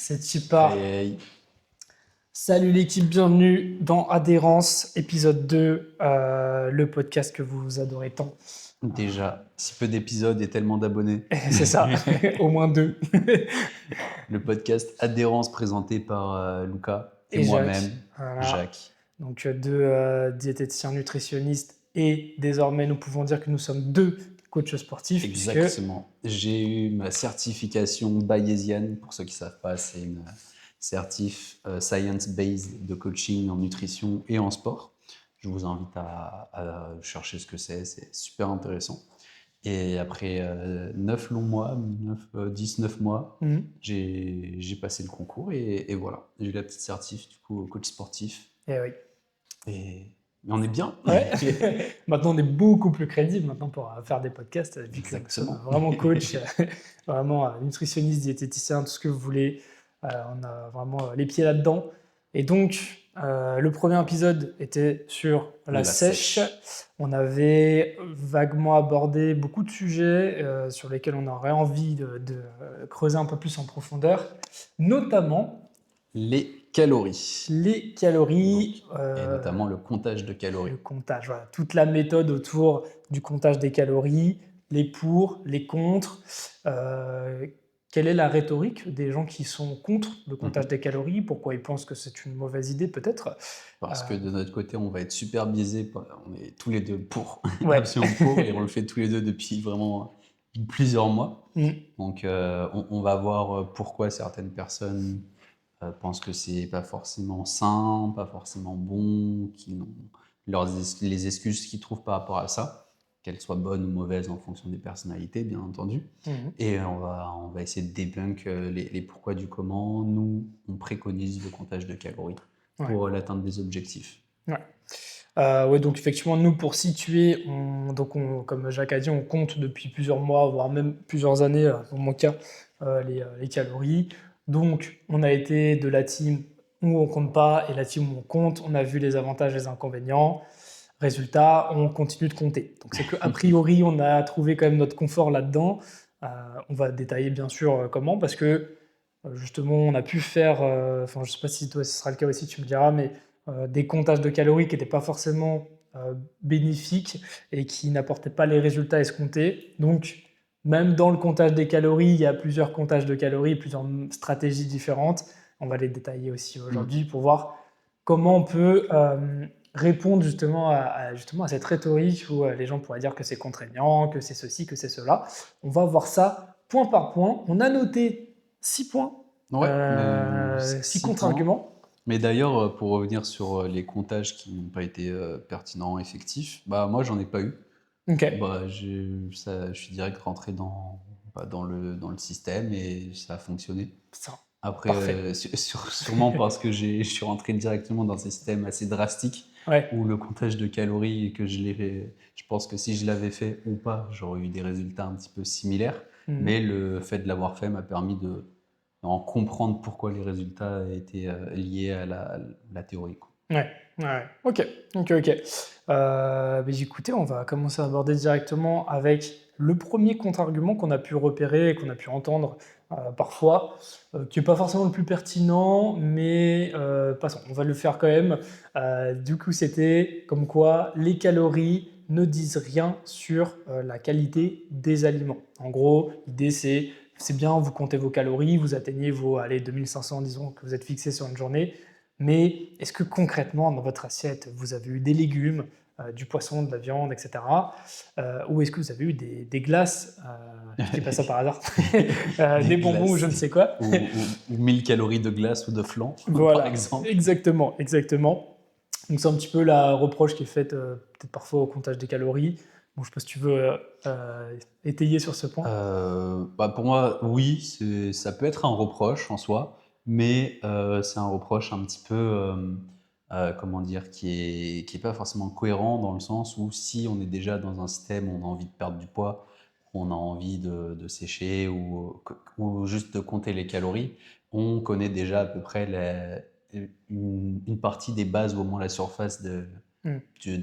C'est Chipa. Aïe, aïe. Salut l'équipe, bienvenue dans Adhérence, épisode 2, le podcast que vous adorez tant. Déjà, si peu d'épisodes et tellement d'abonnés. C'est ça, au moins 2. Le podcast Adhérence présenté par Lucas et Et Jacques, moi-même, voilà. Jacques. Donc deux diététiciens nutritionnistes et désormais nous pouvons dire que nous sommes 2 coachs sportifs. Puisque Exactement. J'ai eu ma certification bayésienne. Pour ceux qui ne savent pas, c'est une certif science-based de coaching en nutrition et en sport. Je vous invite à chercher ce que c'est super intéressant. Et après 9 longs mois, 10-9 mois, Mhm. j'ai passé le concours et voilà, j'ai eu la petite certif du coup coach sportif. Eh oui. Et on est bien. Ouais. Maintenant on est beaucoup plus crédible maintenant pour faire des podcasts, vu que nous sommes Exactement. vraiment coach, vraiment nutritionniste, diététicien, tout ce que vous voulez. On a vraiment les pieds là-dedans. Et donc, le premier épisode était sur la sèche. On avait vaguement abordé beaucoup de sujets sur lesquels on aurait envie de creuser un peu plus en profondeur, notamment Les calories. les calories. Et notamment le comptage de calories. Le comptage, voilà. Toute la méthode autour du comptage des calories, les pour, les contre. Quelle est la rhétorique des gens qui sont contre le comptage des calories? Pourquoi ils pensent que c'est une mauvaise idée peut-être? Parce que de notre côté, on va être super biaisé. On est tous les deux pour, Ouais. absolument pour, et on le fait tous les deux depuis vraiment plusieurs mois. Donc, on va voir pourquoi certaines personnes pensent que c'est pas forcément sain, pas forcément bon, qu'ils ont les excuses qu'ils trouvent par rapport à ça, qu'elles soient bonnes ou mauvaises en fonction des personnalités, bien entendu. Et on va essayer de débunk les pourquoi du comment. Nous, on préconise le comptage de calories pour l'atteinte des objectifs. Ouais, donc effectivement, nous, pour situer, comme Jacques a dit, on compte depuis plusieurs mois, voire même plusieurs années, dans mon cas, les calories. Donc, on a été de la team où on compte pas et la team où on compte. On a vu les avantages et les inconvénients. Résultat, on continue de compter. Donc, c'est qu'a priori, on a trouvé quand même notre confort là-dedans. On va détailler bien sûr comment, parce que justement, on a pu faire, je ne sais pas si toi ce sera le cas aussi, tu me diras, mais des comptages de calories qui n'étaient pas forcément bénéfiques et qui n'apportaient pas les résultats escomptés. Donc, même dans le comptage des calories, il y a plusieurs comptages de calories, plusieurs stratégies différentes. On va les détailler aussi aujourd'hui pour voir comment on peut répondre justement à cette rhétorique où les gens pourraient dire que c'est contraignant, que c'est ceci, que c'est cela. On va voir ça point par point. On a noté 6 points, 6 contre-arguments. Mais d'ailleurs, pour revenir sur les comptages qui n'ont pas été pertinents, effectifs, moi, j'en ai pas eu. Ok. Je suis direct rentré dans le système et ça a fonctionné. Ça. Après, sûrement parce que je suis rentré directement dans un système assez drastique où le comptage de calories et que je l'ai fait, je pense que si je l'avais fait ou pas, j'aurais eu des résultats un petit peu similaires. Mais le fait de l'avoir fait m'a permis d'en comprendre pourquoi les résultats étaient liés à la théorie, quoi. Ouais. Ok. Écoutez, on va commencer à aborder directement avec le premier contre-argument qu'on a pu repérer et qu'on a pu entendre parfois, qui n'est pas forcément le plus pertinent, mais passons, on va le faire quand même. Du coup, c'était comme quoi les calories ne disent rien sur la qualité des aliments. En gros, l'idée c'est bien, vous comptez vos calories, vous atteignez vos 2500, disons que vous êtes fixé sur une journée, mais est-ce que concrètement, dans votre assiette, vous avez eu des légumes, du poisson, de la viande, etc. Ou est-ce que vous avez eu des glaces, je ne dis pas ça par hasard, des bonbons ou je ne sais quoi. Ou 1000 calories de glace ou de flan, Voilà, par exemple. exactement. Donc c'est un petit peu la reproche qui est faite peut-être parfois au comptage des calories. Bon, je ne sais pas si tu veux étayer sur ce point. Pour moi, oui, ça peut être un reproche en soi, mais c'est un reproche un petit peu, comment dire, qui est pas forcément cohérent dans le sens où si on est déjà dans un système où on a envie de perdre du poids, on a envie de sécher ou juste de compter les calories, on connaît déjà à peu près une partie des bases ou au moins la surface de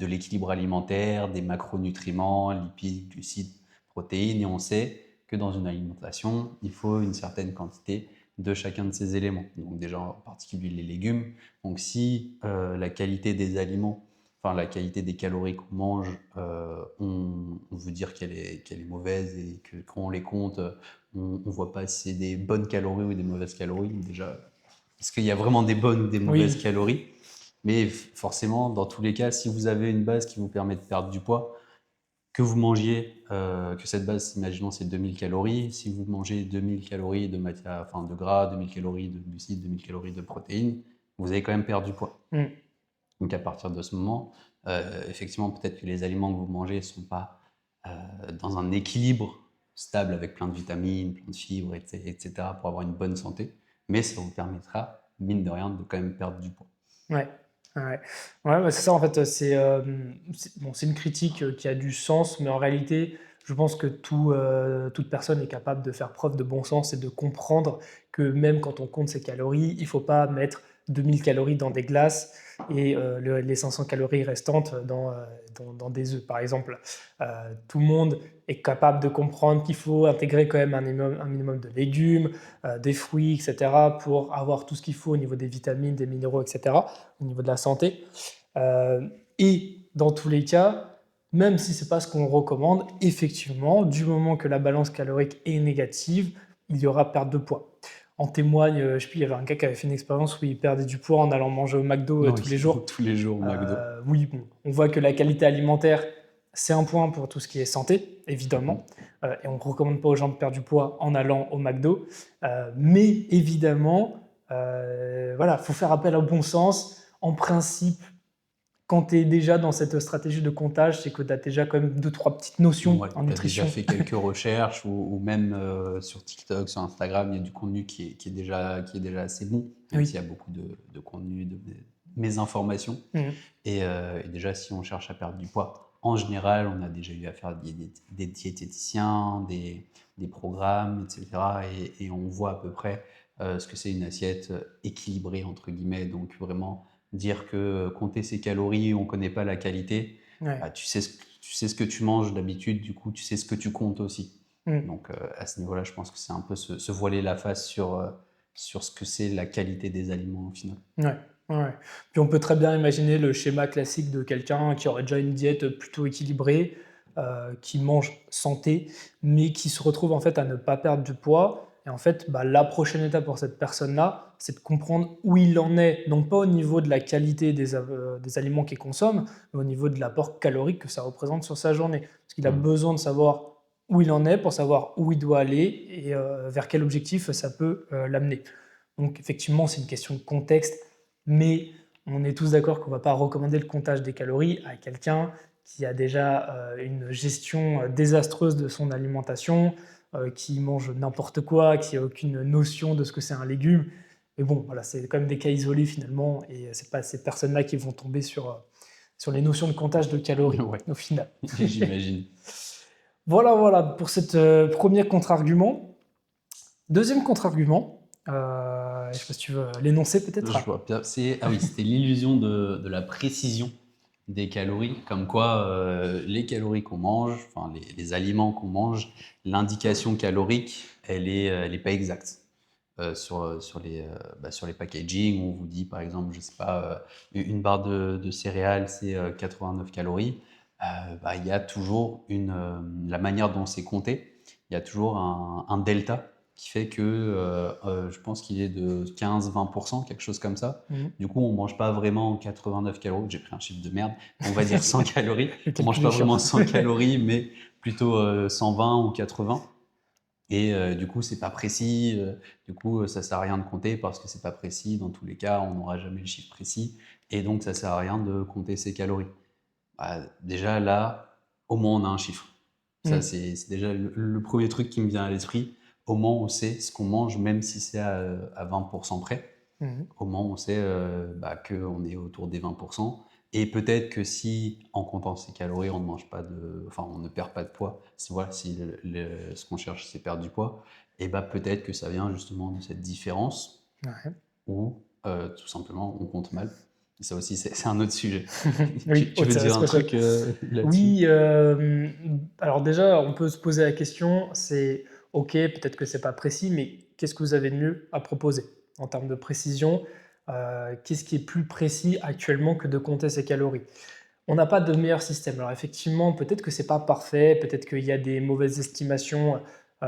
l'équilibre alimentaire, des macronutriments, lipides, glucides, protéines, et on sait que dans une alimentation, il faut une certaine quantité de chacun de ces éléments. Donc déjà en particulier les légumes. Donc si la qualité des aliments, enfin la qualité des calories qu'on mange, on veut dire qu'elle est mauvaise et que quand on les compte, on ne voit pas si c'est des bonnes calories ou des mauvaises calories. Déjà, est-ce qu'il y a vraiment des bonnes ou des mauvaises Oui, calories? Mais forcément, dans tous les cas, si vous avez une base qui vous permet de perdre du poids, que vous mangiez, que cette base, imaginons, c'est 2000 calories. Si vous mangez 2000 calories de matière, enfin de gras, 2000 calories de glucides, 2000 calories de protéines, vous avez quand même perdu du poids. mm, Donc à partir de ce moment, effectivement, peut-être que les aliments que vous mangez ne sont pas dans un équilibre stable avec plein de vitamines, plein de fibres, etc., pour avoir une bonne santé. Mais ça vous permettra, mine de rien, de quand même perdre du poids. ouais, ouais. Ouais, bah, c'est ça en fait, bon, c'est une critique qui a du sens, mais en réalité, je pense que toute personne est capable de faire preuve de bon sens et de comprendre que même quand on compte ses calories, il ne faut pas mettre 2000 calories dans des glaces et les 500 calories restantes dans des œufs, par exemple. Tout le monde est capable de comprendre qu'il faut intégrer quand même un minimum de légumes, des fruits, etc., pour avoir tout ce qu'il faut au niveau des vitamines, des minéraux, etc., au niveau de la santé. Et dans tous les cas, même si ce n'est pas ce qu'on recommande, effectivement, du moment que la balance calorique est négative, il y aura perte de poids. En témoigne, je sais plus, il y avait un gars qui avait fait une expérience où il perdait du poids en allant manger au McDo Oui, tous les jours. tous les jours au McDo. Oui, bon, on voit que la qualité alimentaire, c'est un point pour tout ce qui est santé, évidemment. Et on ne recommande pas aux gens de perdre du poids en allant au McDo. Mais évidemment, voilà, il faut faire appel au bon sens. En principe, quand tu es déjà dans cette stratégie de comptage, c'est que tu as déjà quand même deux, trois petites notions Ouais, en tu as déjà nutrition. fait quelques recherches ou même sur TikTok, sur Instagram, il y a du contenu qui est déjà assez bon, même s'il Oui. y a beaucoup de contenu, de mésinformations. Mhm. Et déjà, si on cherche à perdre du poids, en général, on a déjà eu affaire à des diététiciens, des programmes, etc. Et on voit à peu près ce que c'est une assiette équilibrée, entre guillemets. Donc vraiment dire que compter ses calories, on ne connaît pas la qualité, Ouais. bah, tu sais ce que tu manges d'habitude, du coup, tu sais ce que tu comptes aussi. Mhm. Donc à ce niveau-là, je pense que c'est un peu se voiler la face sur ce que c'est la qualité des aliments au final. Ouais, ouais. Puis on peut très bien imaginer le schéma classique de quelqu'un qui aurait déjà une diète plutôt équilibrée, qui mange santé, mais qui se retrouve en fait à ne pas perdre du poids. Et en fait, bah, la prochaine étape pour cette personne-là, c'est de comprendre où il en est, non pas au niveau de la qualité des aliments qu'il consomme, mais au niveau de l'apport calorique que ça représente sur sa journée. Parce qu'il a Mm. besoin de savoir où il en est pour savoir où il doit aller et vers quel objectif ça peut l'amener. Donc effectivement, c'est une question de contexte, mais on est tous d'accord qu'on ne va pas recommander le comptage des calories à quelqu'un qui a déjà une gestion désastreuse de son alimentation, qui mange n'importe quoi, qui n'a aucune notion de ce que c'est un légume. Mais bon, voilà, c'est quand même des cas isolés finalement, et ce n'est pas ces personnes-là qui vont tomber sur les notions de comptage de calories Ouais, au final. j'imagine. Voilà, voilà, pour ce premier contre-argument. Deuxième contre-argument, je ne sais pas si tu veux l'énoncer peut-être. Je vois bien. Ah oui, c'était l'illusion de la précision des calories, comme quoi les calories qu'on mange, enfin les aliments qu'on mange, l'indication calorique, elle est pas exacte. Sur les packaging, on vous dit par exemple, je sais pas, une barre de céréales, c'est 89 calories. Il y a toujours la manière dont c'est compté, il y a toujours un delta qui fait que je pense qu'il est de 15-20%, quelque chose comme ça. Mhm. Du coup, on mange pas vraiment 89 calories. J'ai pris un chiffre de merde. On va dire 100 calories. Le On mange calcul est pas chiant. vraiment 100 calories, mais plutôt 120 ou 80. Et du coup, c'est pas précis. Du coup, ça sert à rien de compter parce que c'est pas précis. Dans tous les cas, on n'aura jamais le chiffre précis. Et donc, ça sert à rien de compter ses calories. Déjà, là, au moins, on a un chiffre. Ça, Mhm. c'est déjà le premier truc qui me vient à l'esprit. Au moins, on sait ce qu'on mange, même si c'est à 20% près. Mhm. Au moins, on sait qu'on est autour des 20%. Et peut-être que si, en comptant ses calories, on ne mange pas enfin, on ne perd pas de poids, si ce qu'on cherche, c'est perdre du poids, et bah peut-être que ça vient justement de cette différence Ouais. ou tout simplement on compte mal. Et ça aussi, c'est un autre sujet. Oui, Tu haute veux dire un responsable. truc là-dessus? Oui, alors déjà, on peut se poser la question, c'est ok, peut-être que c'est pas précis, mais qu'est-ce que vous avez de mieux à proposer en termes de précision? Qu'est-ce qui est plus précis actuellement que de compter ses calories? On n'a pas de meilleur système. Alors effectivement, peut-être que c'est pas parfait, peut-être qu'il y a des mauvaises estimations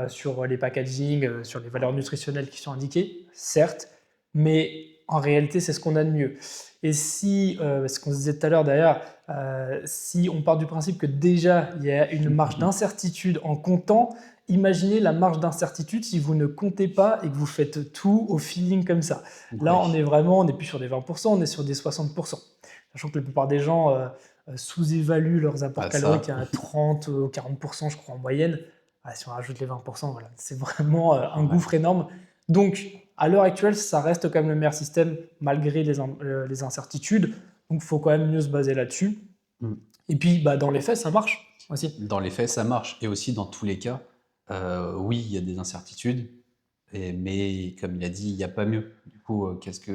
sur les packaging, sur les valeurs nutritionnelles qui sont indiquées, certes, mais en réalité, c'est ce qu'on a de mieux. Et si, ce qu'on se disait tout à l'heure d'ailleurs, si on part du principe que déjà il y a une marge d'incertitude en comptant, imaginez la marge d'incertitude si vous ne comptez pas et que vous faites tout au feeling comme ça. Là, Ouais. on n'est plus sur des 20%, on est sur des 60%. Sachant que la plupart des gens sous-évaluent leurs apports Ah, caloriques ça, à 30 ou 40%, je crois, en moyenne. Ah, si on rajoute les 20%, voilà, c'est vraiment un ouais. gouffre énorme. Donc, à l'heure actuelle, ça reste quand même le meilleur système malgré les incertitudes. Donc, il faut quand même mieux se baser là-dessus. Mm. Et puis, bah, dans les faits, ça marche aussi. Dans les faits, ça marche. Et aussi, dans tous les cas, oui, il y a des incertitudes, mais comme il a dit, il n'y a pas mieux. Du coup,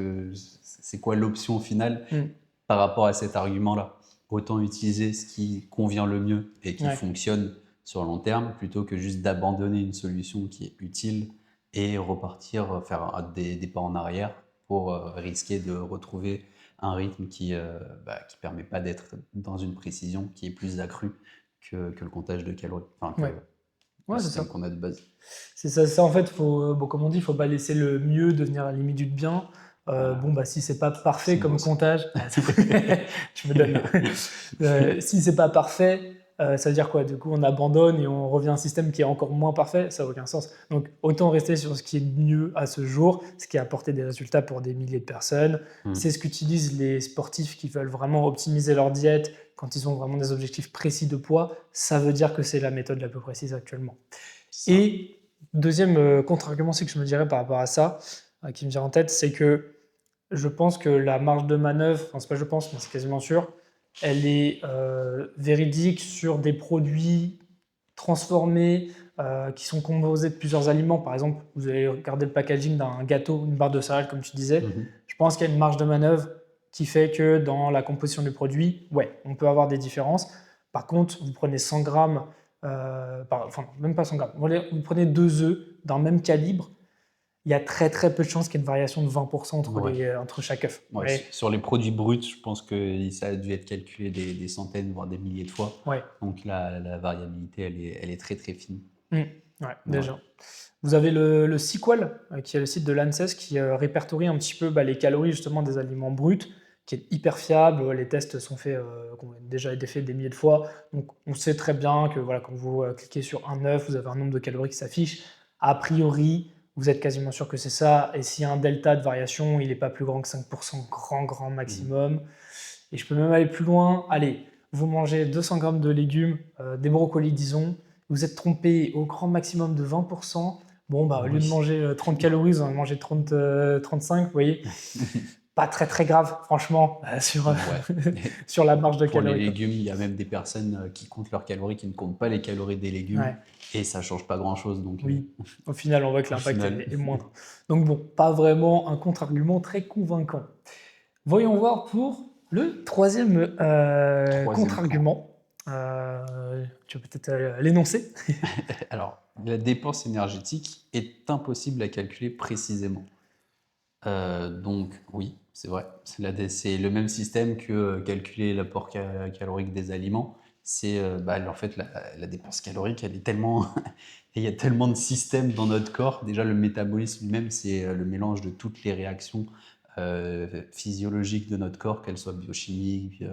c'est quoi l'option finale Mm. par rapport à cet argument-là? Autant utiliser ce qui convient le mieux et qui Ouais. fonctionne sur le long terme, plutôt que juste d'abandonner une solution qui est utile et repartir, faire des pas en arrière pour risquer de retrouver un rythme qui permet pas d'être dans une précision qui est plus accrue que le comptage de calories, enfin que Ouais. le Ouais, c'est ça. système qu'on a de base. C'est ça, en fait, bon, comme on dit, il faut pas laisser le mieux devenir la limite du bien. Voilà, Bon, bah, si c'est pas parfait c'est beau comme ça. comptage, tu me donnes là. Si c'est pas parfait, ça veut dire quoi? Du coup, on abandonne et on revient à un système qui est encore moins parfait, ça n'a aucun sens. Donc, autant rester sur ce qui est mieux à ce jour, ce qui a apporté des résultats pour des milliers de personnes. C'est Mm. ce qu'utilisent les sportifs qui veulent vraiment optimiser leur diète quand ils ont vraiment des objectifs précis de poids. Ça veut dire que c'est la méthode la plus précise actuellement. Ça. Et deuxième contre-argument, c'est que je me dirais par rapport à ça, qui me vient en tête, c'est que je pense que la marge de manœuvre, enfin c'est pas je pense, mais c'est quasiment sûr, elle est véridique sur des produits transformés qui sont composés de plusieurs aliments. Par exemple, vous allez regarder le packaging d'un gâteau, une barre de céréales, comme tu disais. Mhm. Je pense qu'il y a une marge de manœuvre qui fait que dans la composition du produit, ouais, on peut avoir des différences. Par contre, vous prenez 100 grammes, enfin même pas 100 grammes, vous prenez deux œufs d'un même calibre, il y a très très peu de chances qu'il y ait une variation de 20% Ouais. entre chaque œuf. Ouais, Ouais. sur les produits bruts, je pense que ça a dû être calculé des centaines, voire des milliers de fois. Ouais. Donc la variabilité, elle est très très fine. Ouais, Ouais. déjà. Vous avez le Sequel, qui est le site de l'ANSES, qui répertorie un petit peu les calories justement des aliments bruts, qui est hyper fiable. Les tests sont faits, ont déjà été faits des milliers de fois. Donc on sait très bien que voilà, quand vous cliquez sur un œuf, vous avez un nombre de calories qui s'affiche. A priori, vous êtes quasiment sûr que c'est ça. Et s'il y a un delta de variation, il n'est pas plus grand que 5%, grand Mhm. maximum. Et je peux même aller plus loin. Allez, vous mangez 200 grammes de légumes, des brocolis, disons. Vous êtes trompé au grand maximum de 20%. Bon, bah, au lieu de Oui. manger 30 calories, vous en mangez 30, 35, vous voyez. Pas très très grave, franchement, Ouais. sur la marge de Pour les calories, quoi. légumes, il y a même des personnes qui comptent leurs calories, qui ne comptent pas les calories des légumes, Ouais, et ça change pas grand-chose. Donc, oui. Au final, on voit que au l'impact final, est moindre. Donc bon, pas vraiment un contre-argument très convaincant. Voyons voir pour le troisième troisième point. contre-argument. Tu peux peut-être l'énoncer. Alors, la dépense énergétique est impossible à calculer précisément. Donc oui, c'est vrai. C'est le même système que calculer l'apport calorique des aliments. En fait, la dépense calorique, elle est tellement, et il y a tellement de systèmes dans notre corps. Déjà, le métabolisme lui-même, c'est le mélange de toutes les réactions physiologiques de notre corps, qu'elles soient biochimiques,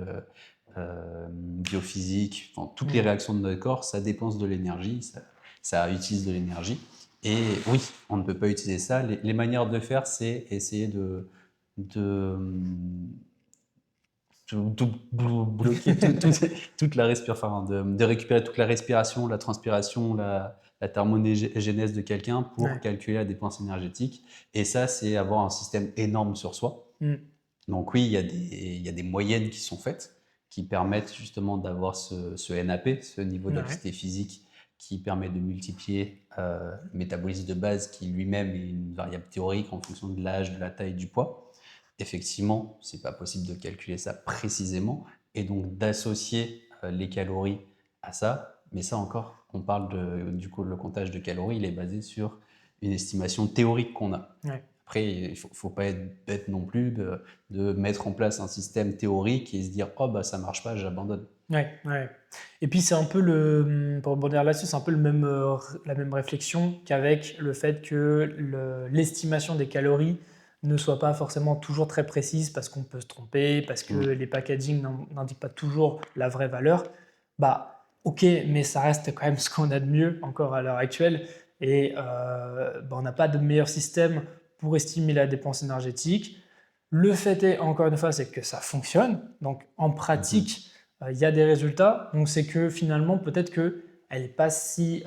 biophysiques, enfin, toutes les réactions de notre corps, ça dépense de l'énergie, ça utilise de l'énergie. Et oui, on ne peut pas utiliser ça. Les manières de faire, c'est essayer de, bloquer toute la respiration, enfin, de récupérer toute la respiration, la transpiration, la thermogénèse de quelqu'un pour Ouais. calculer la dépense énergétique. Et ça, c'est avoir un système énorme sur soi. Mm. Donc oui, il y a des moyennes qui sont faites, qui permettent justement d'avoir ce NAP, ce niveau Ouais. d'activité physique, qui permet de multiplier le métabolisme de base, qui lui-même est une variable théorique en fonction de l'âge, de la taille, du poids. Effectivement, c'est pas possible de calculer ça précisément, et donc d'associer les calories à ça. Mais ça encore, on parle du coup, le comptage de calories, il est basé sur une estimation théorique qu'on a. Ouais. Après, il ne faut pas être bête non plus de mettre en place un système théorique et se dire oh bah ça marche pas, j'abandonne. Ouais, ouais. Et puis c'est un peu pour rebondir là-dessus, c'est un peu la même réflexion qu'avec le fait que l'estimation des calories ne soit pas forcément toujours très précise parce qu'on peut se tromper, parce que Mm. les packaging n'indiquent pas toujours la vraie valeur. Bah, ok, mais ça reste quand même ce qu'on a de mieux encore à l'heure actuelle. Et bah, on n'a pas de meilleur système pour estimer la dépense énergétique. Le fait est, encore une fois, c'est que ça fonctionne. Donc en Mhm. pratique, il y a des résultats. Donc c'est que finalement, peut-être qu'elle n'est pas si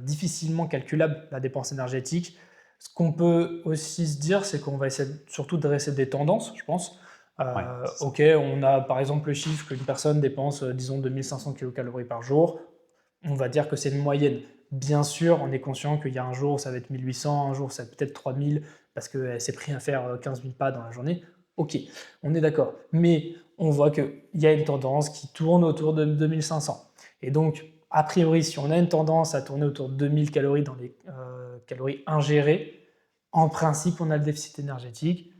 difficilement calculable, la dépense énergétique. Ce qu'on peut aussi se dire, c'est qu'on va essayer surtout de dresser des tendances, je pense. Ouais, c'est ça. Ok, on a par exemple le chiffre qu'une personne dépense, disons, 2500 kcal par jour. On va dire que c'est une moyenne. Bien sûr, on est conscient qu'il y a un jour où ça va être 1800, un jour ça va être peut-être 3000 parce qu'elle s'est pris à faire 15 000 pas dans la journée. Ok, on est d'accord. Mais on voit qu'il y a une tendance qui tourne autour de 2500. Et donc, a priori, si on a une tendance à tourner autour de 2000 calories dans les calories ingérées, en principe, on a le déficit énergétique.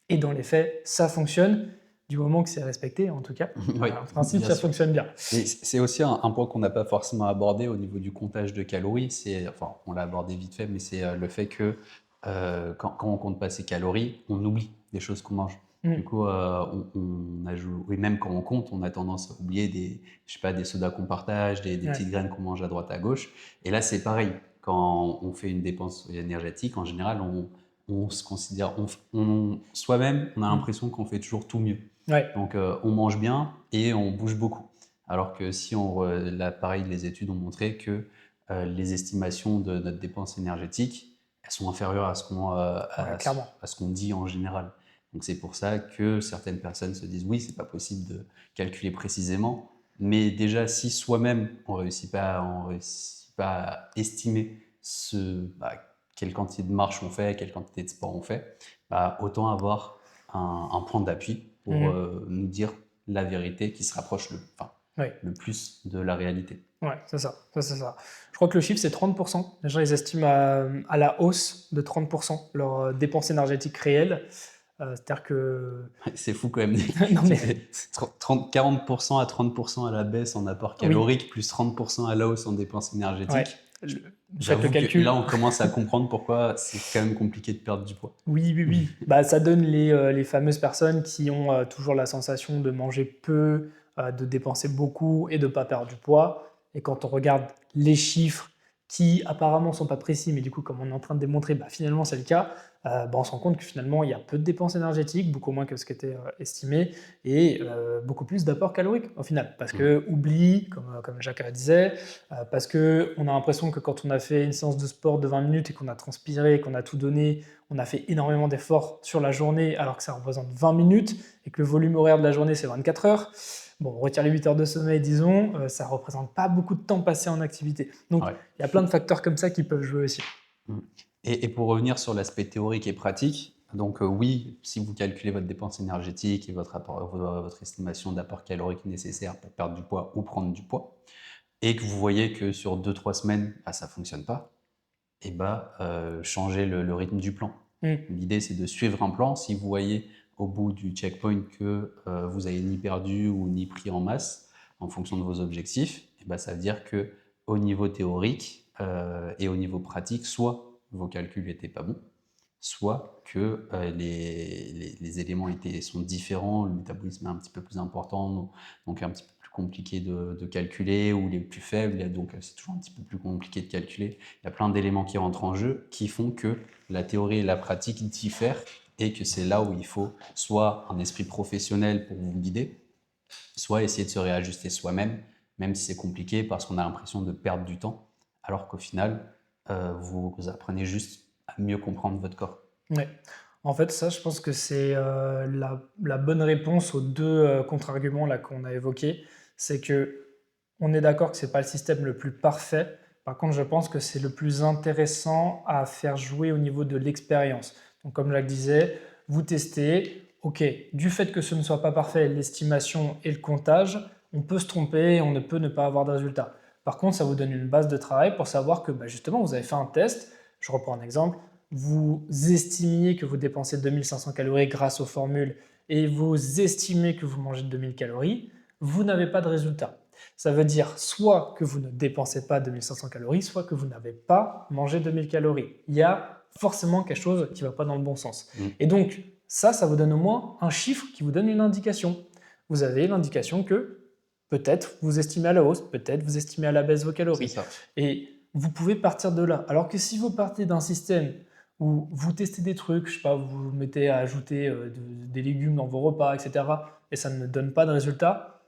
Et dans les faits, ça fonctionne, du moment que c'est respecté, en tout cas. Oui, En principe, bien ça sûr. fonctionne bien. Et c'est aussi un point qu'on n'a pas forcément abordé au niveau du comptage de calories. Enfin, on l'a abordé vite fait, mais c'est le fait que quand on compte pas ses calories, on oublie des choses qu'on mange. Du Mm. coup, on ajoute, et même quand on compte, on a tendance à oublier je sais pas, des sodas qu'on partage, des Ouais. petites graines qu'on mange à droite à gauche. Et là, c'est pareil. Quand on fait une dépense énergétique, en général, on se considère, soi-même, on a Mm. l'impression qu'on fait toujours tout mieux. Ouais. Donc, on mange bien et on bouge beaucoup. Alors que si là, pareil, les études ont montré que les estimations de notre dépense énergétique, elles sont inférieures Ouais, clairement. à ce qu'on dit en général. Donc c'est pour ça que certaines personnes se disent oui, c'est pas possible de calculer précisément. Mais déjà, si soi-même on réussit pas à estimer quelle quantité de marche on fait, quelle quantité de sport on fait, bah, autant avoir un point d'appui pour Mhm. nous dire la vérité qui se rapproche enfin, Ouais. le plus de la réalité. Ouais, c'est ça. C'est ça. Je crois que le chiffre, c'est 30%. Les gens, ils estiment à la hausse de 30% leur dépense énergétique réelle. C'est-à-dire que... C'est fou quand même. non, Ça mais... fait 40% à 30% à la baisse en apport Oui, calorique, plus 30% à la hausse en dépenses ouais. énergétiques. Faites le J'avoue que là, calcul. on commence à comprendre pourquoi c'est quand même compliqué de perdre du poids. Oui, oui, oui. Bah, ça donne les fameuses personnes qui ont toujours la sensation de manger peu, de dépenser beaucoup et de ne pas perdre du poids. Et quand on regarde les chiffres qui apparemment sont pas précis, mais du coup, comme on est en train de démontrer, bah, finalement c'est le cas, bah, on se rend compte que finalement il y a peu de dépenses énergétiques, beaucoup moins que ce qui était estimé, et beaucoup plus d'apport calorique au final. Parce Mm. que oubli, comme Jacques disait, parce qu'on a l'impression que quand on a fait une séance de sport de 20 minutes et qu'on a transpiré, qu'on a tout donné, on a fait énormément d'efforts sur la journée alors que ça représente 20 minutes et que le volume horaire de la journée c'est 24 heures. Bon, on retire les 8 heures de sommeil, disons, ça ne représente pas beaucoup de temps passé en activité. Donc, Ouais. il y a plein de facteurs comme ça qui peuvent jouer aussi. Mm. Et pour revenir sur l'aspect théorique et pratique, donc oui, si vous calculez votre dépense énergétique et votre estimation d'apport calorique nécessaire pour perdre du poids ou prendre du poids, et que vous voyez que sur 2 3 semaines, bah, ça ne fonctionne pas, et bah, changez le rythme du plan. Mm. L'idée, c'est de suivre un plan. Si vous voyez au bout du checkpoint que vous n'avez ni perdu ou ni pris en masse en fonction de vos objectifs, et bah, ça veut dire que au niveau théorique et au niveau pratique, soit vos calculs n'étaient pas bons, soit que les éléments sont différents, le métabolisme est un petit peu plus important, donc un petit peu plus compliqué de calculer, ou les plus faibles, et donc c'est toujours un petit peu plus compliqué de calculer. Il y a plein d'éléments qui rentrent en jeu qui font que la théorie et la pratique diffèrent, et que c'est là où il faut soit un esprit professionnel pour vous guider, soit essayer de se réajuster soi-même, même si c'est compliqué parce qu'on a l'impression de perdre du temps, alors qu'au final, vous apprenez juste à mieux comprendre votre corps. Ouais. En fait, ça, je pense que c'est la bonne réponse aux deux contre-arguments là qu'on a évoqués. C'est que on est d'accord que c'est pas le système le plus parfait. Par contre, je pense que c'est le plus intéressant à faire jouer au niveau de l'expérience. Donc, comme Jacques disait, vous testez. Ok, du fait que ce ne soit pas parfait, l'estimation et le comptage, on peut se tromper, on ne peut ne pas avoir de résultat. Par contre, ça vous donne une base de travail pour savoir que bah, justement, vous avez fait un test. je reprends un exemple, vous estimiez que vous dépensez 2500 calories grâce aux formules et vous estimez que vous mangez 2000 calories, vous n'avez pas de résultat. Ça veut dire soit que vous ne dépensez pas 2500 calories, soit que vous n'avez pas mangé 2000 calories. Il y a forcément quelque chose qui ne va pas dans le bon sens. Mm. Et donc, ça vous donne au moins un chiffre qui vous donne une indication. Vous avez l'indication que peut-être vous estimez à la hausse, peut-être vous estimez à la baisse vos C'est calories. ça. Et vous pouvez partir de là. Alors que si vous partez d'un système où vous testez des trucs, je sais pas, vous vous mettez à ajouter des légumes dans vos repas, etc., et ça ne donne pas de résultat,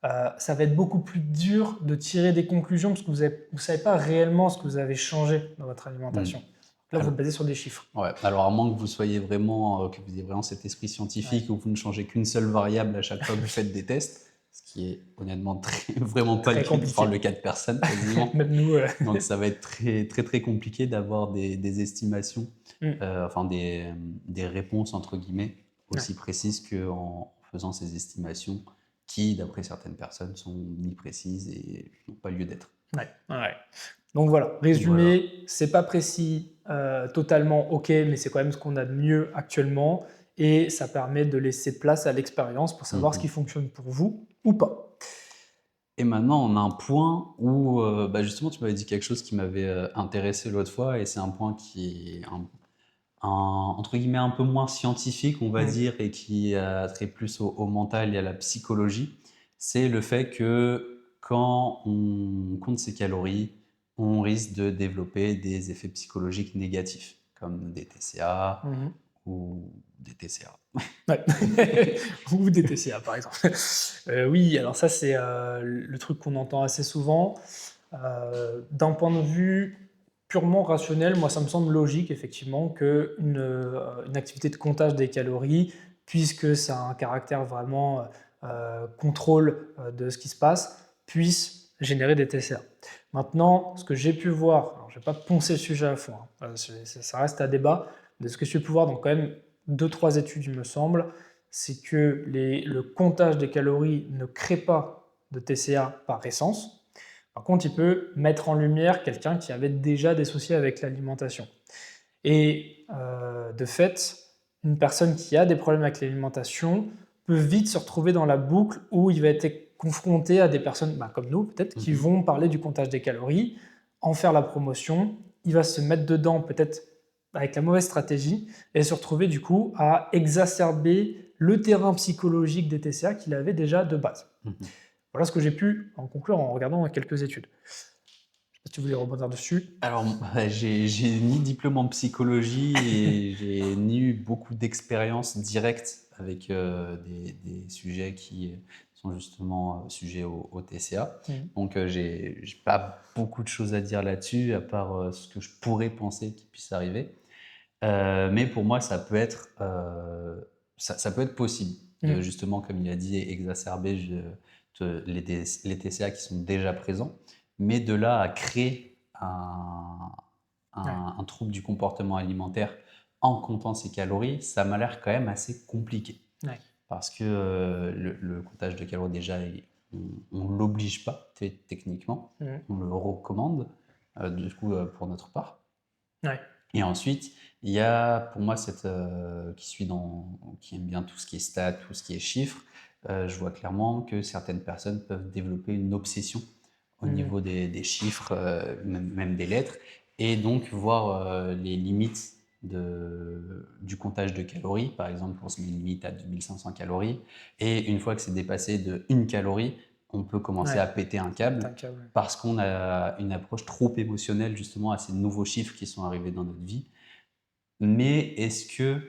ça va être beaucoup plus dur de tirer des conclusions parce que vous ne savez pas réellement ce que vous avez changé dans votre alimentation. Là, vous Alors, vous basez sur des chiffres. ouais. Alors, à moins que vous soyez vraiment, que vous ayez vraiment cet esprit scientifique où vous ne changez qu'une seule variable à chaque fois que vous faites des tests, ce qui est honnêtement vraiment pas Très le, compliqué. enfin, le cas de personne quasiment. Même nous, Donc, ça va être très, très, très compliqué d'avoir des estimations, enfin des réponses entre guillemets aussi précises qu'en faisant ces estimations qui, d'après certaines personnes, sont ni précises et n'ont pas lieu d'être. Ouais. Donc voilà, résumé, c'est pas précis totalement, ok, mais c'est quand même ce qu'on a de mieux actuellement et ça permet de laisser place à l'expérience pour savoir ce qui fonctionne pour vous ou pas. Et maintenant, on a un point où, justement, tu m'avais dit quelque chose qui m'avait intéressé l'autre fois, et c'est un point qui est entre guillemets un peu moins scientifique, on va dire, et qui a trait plus au mental et à la psychologie. C'est le fait que quand on compte ses calories, on risque de développer des effets psychologiques négatifs, comme des TCA ou des TCA. Ouais. Ou des TCA par exemple. Oui, alors ça c'est le truc qu'on entend assez souvent. D'un point de vue purement rationnel, moi ça me semble logique effectivement qu'une une activité de comptage des calories, puisque ça a un caractère vraiment contrôle de ce qui se passe, puisse générer des TCA. Maintenant, ce que j'ai pu voir, alors je ne vais pas poncer le sujet à fond, hein, ça reste à débat, de ce que j'ai pu voir dans quand même 2-3 études, il me semble, c'est que le comptage des calories ne crée pas de TCA par essence. Par contre, il peut mettre en lumière quelqu'un qui avait déjà des soucis avec l'alimentation. Et de fait, une personne qui a des problèmes avec l'alimentation peut vite se retrouver dans la boucle où il va être confronté à des personnes comme nous, peut-être, qui vont parler du comptage des calories, en faire la promotion. Il va se mettre dedans, peut-être avec la mauvaise stratégie, et se retrouver du coup à exacerber le terrain psychologique des TCA qu'il avait déjà de base. Voilà ce que j'ai pu en conclure en regardant quelques études. Je ne sais pas si tu voulais rebondir dessus. Alors, j'ai ni diplôme en psychologie et j'ai ni eu beaucoup d'expérience directe avec des sujets qui sont justement sujets au TCA. Donc, j'ai pas beaucoup de choses à dire là-dessus, à part ce que je pourrais penser qu'il puisse arriver. Mais pour moi, ça peut être, ça peut être possible de justement, comme il a dit, exacerber les TCA qui sont déjà présents, mais de là à créer un trouble du comportement alimentaire en comptant ses calories, ça m'a l'air quand même assez compliqué. Parce que le comptage de calories, déjà, on ne l'oblige pas techniquement, on le recommande du coup pour notre part. Et ensuite, il y a pour moi qui aime bien tout ce qui est stats, tout ce qui est chiffres, je vois clairement que certaines personnes peuvent développer une obsession au niveau des chiffres, même des lettres, et donc voir les limites du comptage de calories. Par exemple, on se met une limite à 2500 calories, et une fois que c'est dépassé de 1 calorie, on peut commencer à péter un câble parce qu'on a une approche trop émotionnelle justement à ces nouveaux chiffres qui sont arrivés dans notre vie. Mais est-ce que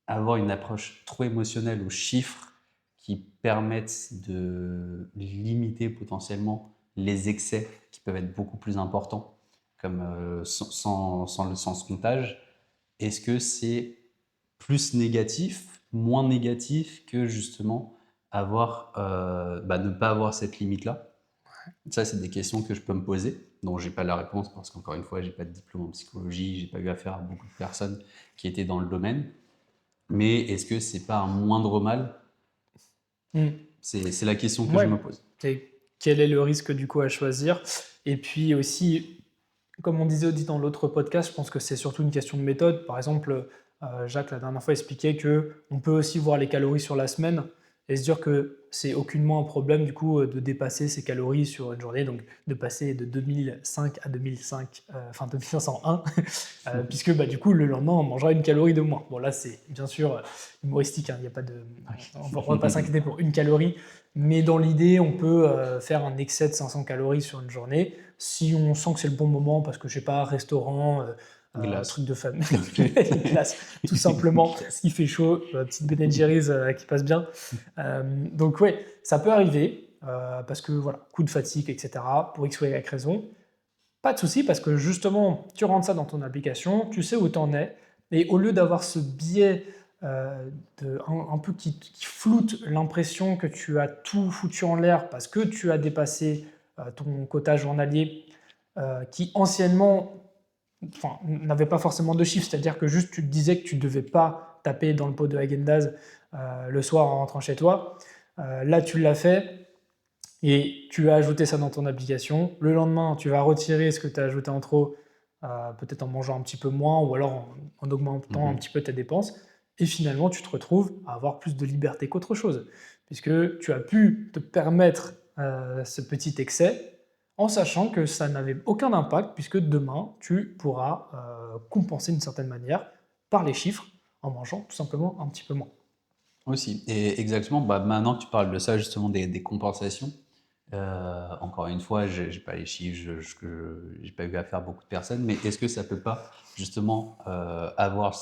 avoir une approche trop émotionnelle aux chiffres qui permettent de limiter potentiellement les excès qui peuvent être beaucoup plus importants, comme sans ce comptage, est-ce que c'est plus négatif, moins négatif que justement ne pas avoir cette limite-là? Ça, c'est des questions que je peux me poser, dont j'ai pas la réponse parce qu'encore une fois, j'ai pas de diplôme en psychologie, j'ai pas eu affaire à beaucoup de personnes qui étaient dans le domaine. Mais est-ce que c'est pas un moindre mal? C'est la question que je me pose. Et quel est le risque du coup à choisir? Et puis aussi, comme on disait aussi dans l'autre podcast, je pense que c'est surtout une question de méthode. Par exemple, Jacques, la dernière fois, expliquait qu'on peut aussi voir les calories sur la semaine et se dire que c'est aucunement un problème du coup de dépasser ces calories sur une journée, donc de passer de 2005 à 2005, enfin 2501, puisque bah, du coup le lendemain on mangera une calorie de moins. Bon là c'est bien sûr humoristique, hein, il y a pas de, on va pas s'inquiéter pour une calorie, mais dans l'idée on peut faire un excès de 500 calories sur une journée si on sent que c'est le bon moment, parce que je sais pas, restaurant, truc Glace. de famille, glace, tout simplement, ce qui fait chaud, petite Ben Jerry's qui passe bien. Donc ouais, ça peut arriver, parce que voilà, coup de fatigue, etc., pour X ou Y raison. Pas de souci, parce que justement, tu rentres ça dans ton application, tu sais où tu en es, et au lieu d'avoir ce biais un peu qui floute l'impression que tu as tout foutu en l'air parce que tu as dépassé ton quota journalier, qui anciennement enfin, n'avait pas forcément de chiffre, c'est-à-dire que juste tu te disais que tu ne devais pas taper dans le pot de Häagen-Dazs le soir en rentrant chez toi. Là, tu l'as fait et tu as ajouté ça dans ton application. Le lendemain, tu vas retirer ce que tu as ajouté en trop, peut-être en mangeant un petit peu moins ou alors en augmentant un Mhm. petit peu tes dépenses. Et finalement, tu te retrouves à avoir plus de liberté qu'autre chose, puisque tu as pu te permettre ce petit excès en sachant que ça n'avait aucun impact, puisque demain, tu pourras compenser d'une certaine manière par les chiffres en mangeant tout simplement un petit peu moins. Aussi. Et exactement, bah, maintenant que tu parles de ça, justement, des compensations, encore une fois, j'ai pas les chiffres, j'ai pas eu affaire à beaucoup de personnes, mais est-ce que ça peut pas, justement, avoir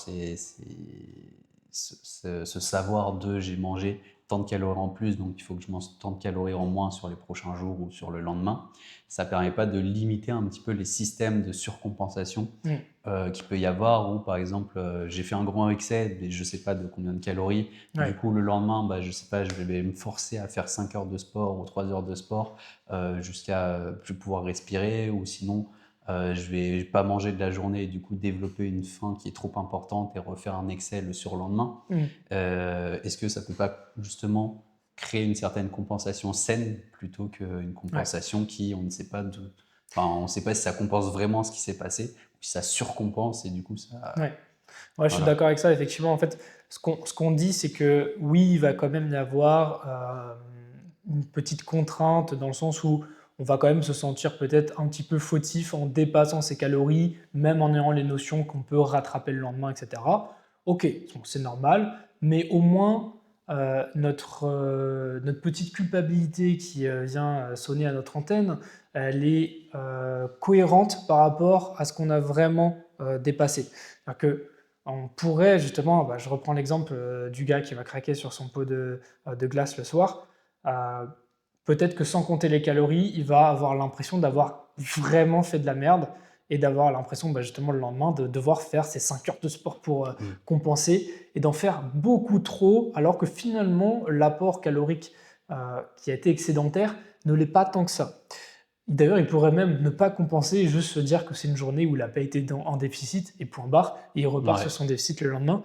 ce savoir de j'ai mangé tant de calories en plus, donc il faut que je mange tant de calories en moins sur les prochains jours ou sur le lendemain. Ça permet pas de limiter un petit peu les systèmes de surcompensation Mm. qu'il peut y avoir, où par exemple j'ai fait un grand excès, mais je sais pas de combien de calories, du Ouais. coup le lendemain bah, je sais pas, je vais me forcer à faire 5 heures de sport ou 3 heures de sport jusqu'à plus pouvoir respirer, ou sinon je vais pas manger de la journée et du coup développer une faim qui est trop importante et refaire un excès le surlendemain. Mm. Est-ce que ça peut pas justement créer une certaine compensation saine plutôt qu'une Ouais. compensation qui, on ne sait pas enfin, on ne sait pas si ça compense vraiment ce qui s'est passé, ou si ça surcompense et du coup ça, Ouais. Ouais, je suis voilà. d'accord avec ça. Effectivement, en fait, ce qu'on dit, c'est que oui, il va quand même y avoir une petite contrainte dans le sens où on va quand même se sentir peut-être un petit peu fautif en dépassant ses calories, même en ayant les notions qu'on peut rattraper le lendemain, etc. Ok, bon, c'est normal, mais au moins notre petite culpabilité qui vient sonner à notre antenne, elle est cohérente par rapport à ce qu'on a vraiment dépassé. C'est-à-dire que on pourrait justement, bah, je reprends l'exemple du gars qui va craquer sur son pot de glace le soir. Euh, Peut-être que sans compter les calories, il va avoir l'impression d'avoir vraiment fait de la merde et d'avoir l'impression bah, justement le lendemain de devoir faire ses 5 heures de sport pour Mm. compenser et d'en faire beaucoup trop, alors que finalement l'apport calorique qui a été excédentaire ne l'est pas tant que ça. D'ailleurs, il pourrait même ne pas compenser et juste se dire que c'est une journée où il n'a pas été en déficit et point barre, et il repart sur Ouais, son déficit le lendemain.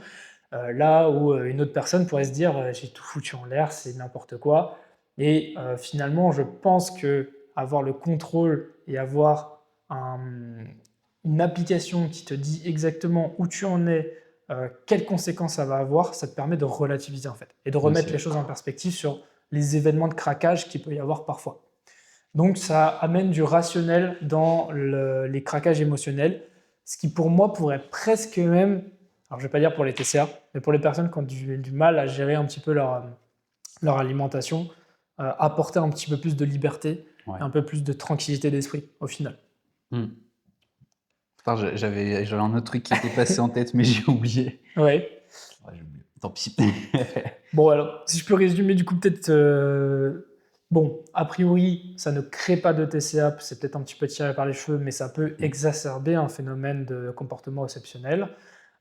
Là où une autre personne pourrait se dire j'ai tout foutu en l'air, c'est n'importe quoi. Et finalement, je pense que avoir le contrôle et avoir une application qui te dit exactement où tu en es, quelles conséquences ça va avoir, ça te permet de relativiser en fait et de remettre aussi. les choses en perspective sur les événements de craquage qu'il peut y avoir parfois. Donc ça amène du rationnel dans les craquages émotionnels, ce qui pour moi pourrait presque même, alors je ne vais pas dire pour les TCA, mais pour les personnes qui ont du mal à gérer un petit peu leur alimentation, apporter un petit peu plus de liberté, Ouais. un peu plus de tranquillité d'esprit au final. Mm. Putain, j'avais un autre truc qui était passé en tête, mais j'ai oublié. Ouais. Ouais, j'ai oublié. Tant pis. Bon alors, si je peux résumer du coup peut-être, bon, a priori, ça ne crée pas de TCA, c'est peut-être un petit peu tiré par les cheveux, mais ça peut Mm. exacerber un phénomène de comportement exceptionnel.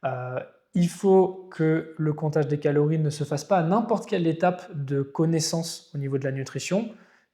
Euh, il faut que le comptage des calories ne se fasse pas à n'importe quelle étape de connaissance au niveau de la nutrition.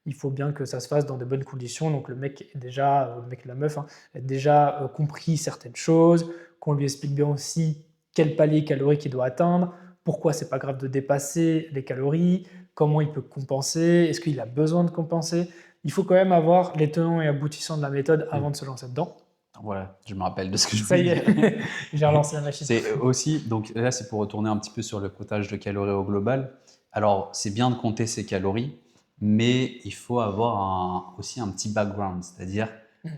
Il faut bien que ça se fasse dans de bonnes conditions. Donc le mec est déjà, le mec et la meuf, hein, a déjà compris certaines choses, qu'on lui explique bien aussi quel palier calorique il doit atteindre, pourquoi c'est pas grave de dépasser les calories, comment il peut compenser, est-ce qu'il a besoin de compenser. Il faut quand même avoir les tenants et aboutissants de la méthode avant Mm. de se lancer dedans. Voilà, je me rappelle de ce que je Ça voulais y dire. est, j'ai relancé la machine. C'est aussi, donc là, c'est pour retourner un petit peu sur le comptage de calories au global. Alors, c'est bien de compter ses calories, mais il faut avoir aussi un petit background, c'est-à-dire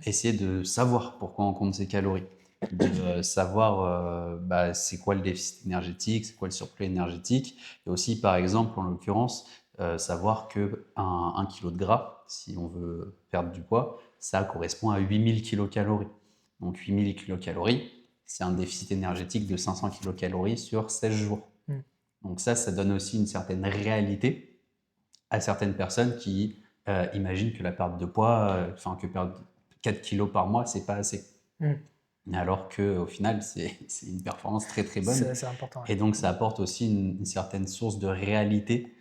essayer de savoir pourquoi on compte ses calories, de savoir bah, c'est quoi le déficit énergétique, c'est quoi le surplus énergétique, et aussi, par exemple, en l'occurrence, savoir que un kilo de gras, si on veut perdre du poids, ça correspond à 8000 kilocalories. Donc 8000 kilocalories, c'est un déficit énergétique de 500 kilocalories sur 16 jours. Mm. Donc ça donne aussi une certaine réalité à certaines personnes qui imaginent que la perte de poids, enfin que perdre 4 kilos par mois, c'est pas assez. Mm. Alors qu'au final, c'est une performance très très bonne. C'est important. Et Ouais. donc ça apporte aussi une certaine source de réalité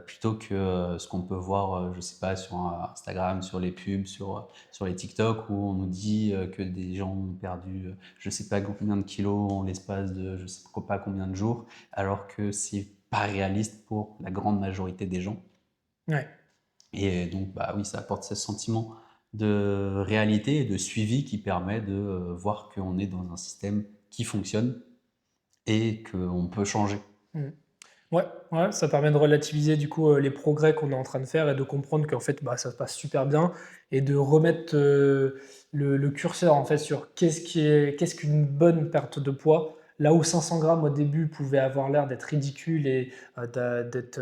plutôt que ce qu'on peut voir, je sais pas, sur Instagram, sur les pubs, sur les TikTok, où on nous dit que des gens ont perdu je sais pas combien de kilos en l'espace de je sais pas combien de jours, alors que c'est pas réaliste pour la grande majorité des gens. Ouais. Et donc, bah oui, ça apporte ce sentiment de réalité et de suivi qui permet de voir qu'on est dans un système qui fonctionne et qu'on peut changer. Mm. Ouais, ouais, ça permet de relativiser du coup les progrès qu'on est en train de faire et de comprendre qu'en fait bah, ça se passe super bien et de remettre le curseur en fait sur qu'est-ce qu'une bonne perte de poids. Là où 500 grammes au début pouvait avoir l'air d'être ridicule et d'être,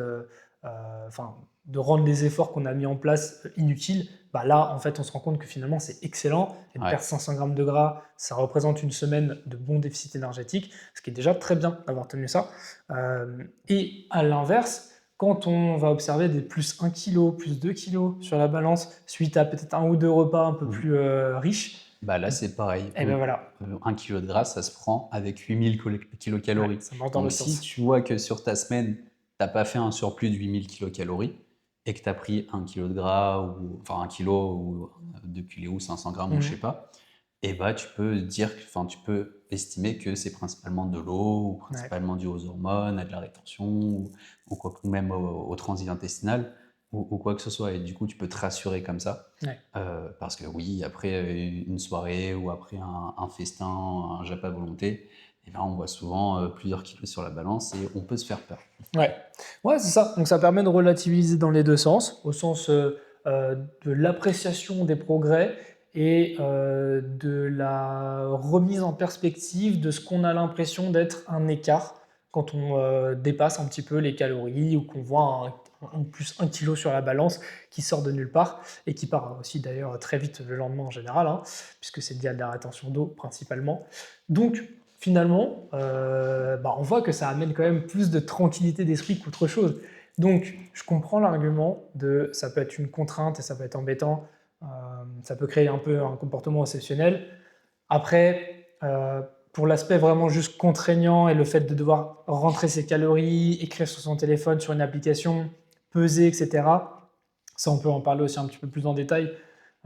enfin, de rendre les efforts qu'on a mis en place inutiles, bah là en fait on se rend compte que finalement c'est excellent et de Ouais. perdre 500 grammes de gras, ça représente une semaine de bon déficit énergétique, ce qui est déjà très bien d'avoir tenu ça. Et à l'inverse, quand on va observer des plus 1 kg, plus 2 kilos sur la balance, suite à peut-être un ou deux repas un peu Mhm. plus riches, Bah là, c'est pareil. et ben voilà, 1 kilo de gras, ça se prend avec 8000 ouais, kilocalories. ça marche dans Donc, l'autre si sens. tu vois que sur ta semaine, tu n'as pas fait un surplus de 8000 kilocalories et que tu as pris 1 kilo de gras, ou enfin 1 kilo ou 2 kilos ou 500 grammes, ou je sais Mhm. pas, et bah tu peux dire, enfin tu peux estimer que c'est principalement de l'eau, ou Ouais, principalement dû aux hormones, à de la rétention, ou même au transit intestinal, ou quoi que ce soit. Et du coup, tu peux te rassurer comme ça. ouais. Parce que oui, après une soirée ou après un festin, un jap à volonté, eh ben, on voit souvent plusieurs kilos sur la balance et on peut se faire peur. Ouais, ouais, c'est ça. Donc ça permet de relativiser dans les deux sens, au sens de l'appréciation des progrès et de la remise en perspective de ce qu'on a l'impression d'être un écart quand on dépasse un petit peu les calories ou qu'on voit un plus 1 kilo sur la balance qui sort de nulle part et qui part aussi d'ailleurs très vite le lendemain en général, hein, puisque c'est lié à de la rétention d'eau principalement. Donc finalement, bah, on voit que ça amène quand même plus de tranquillité d'esprit qu'autre chose. Donc, je comprends l'argument de ça peut être une contrainte et ça peut être embêtant, ça peut créer un peu un comportement obsessionnel. Après, pour l'aspect vraiment juste contraignant et le fait de devoir rentrer ses calories, écrire sur son téléphone, sur une application, peser, etc., ça on peut en parler aussi un petit peu plus en détail.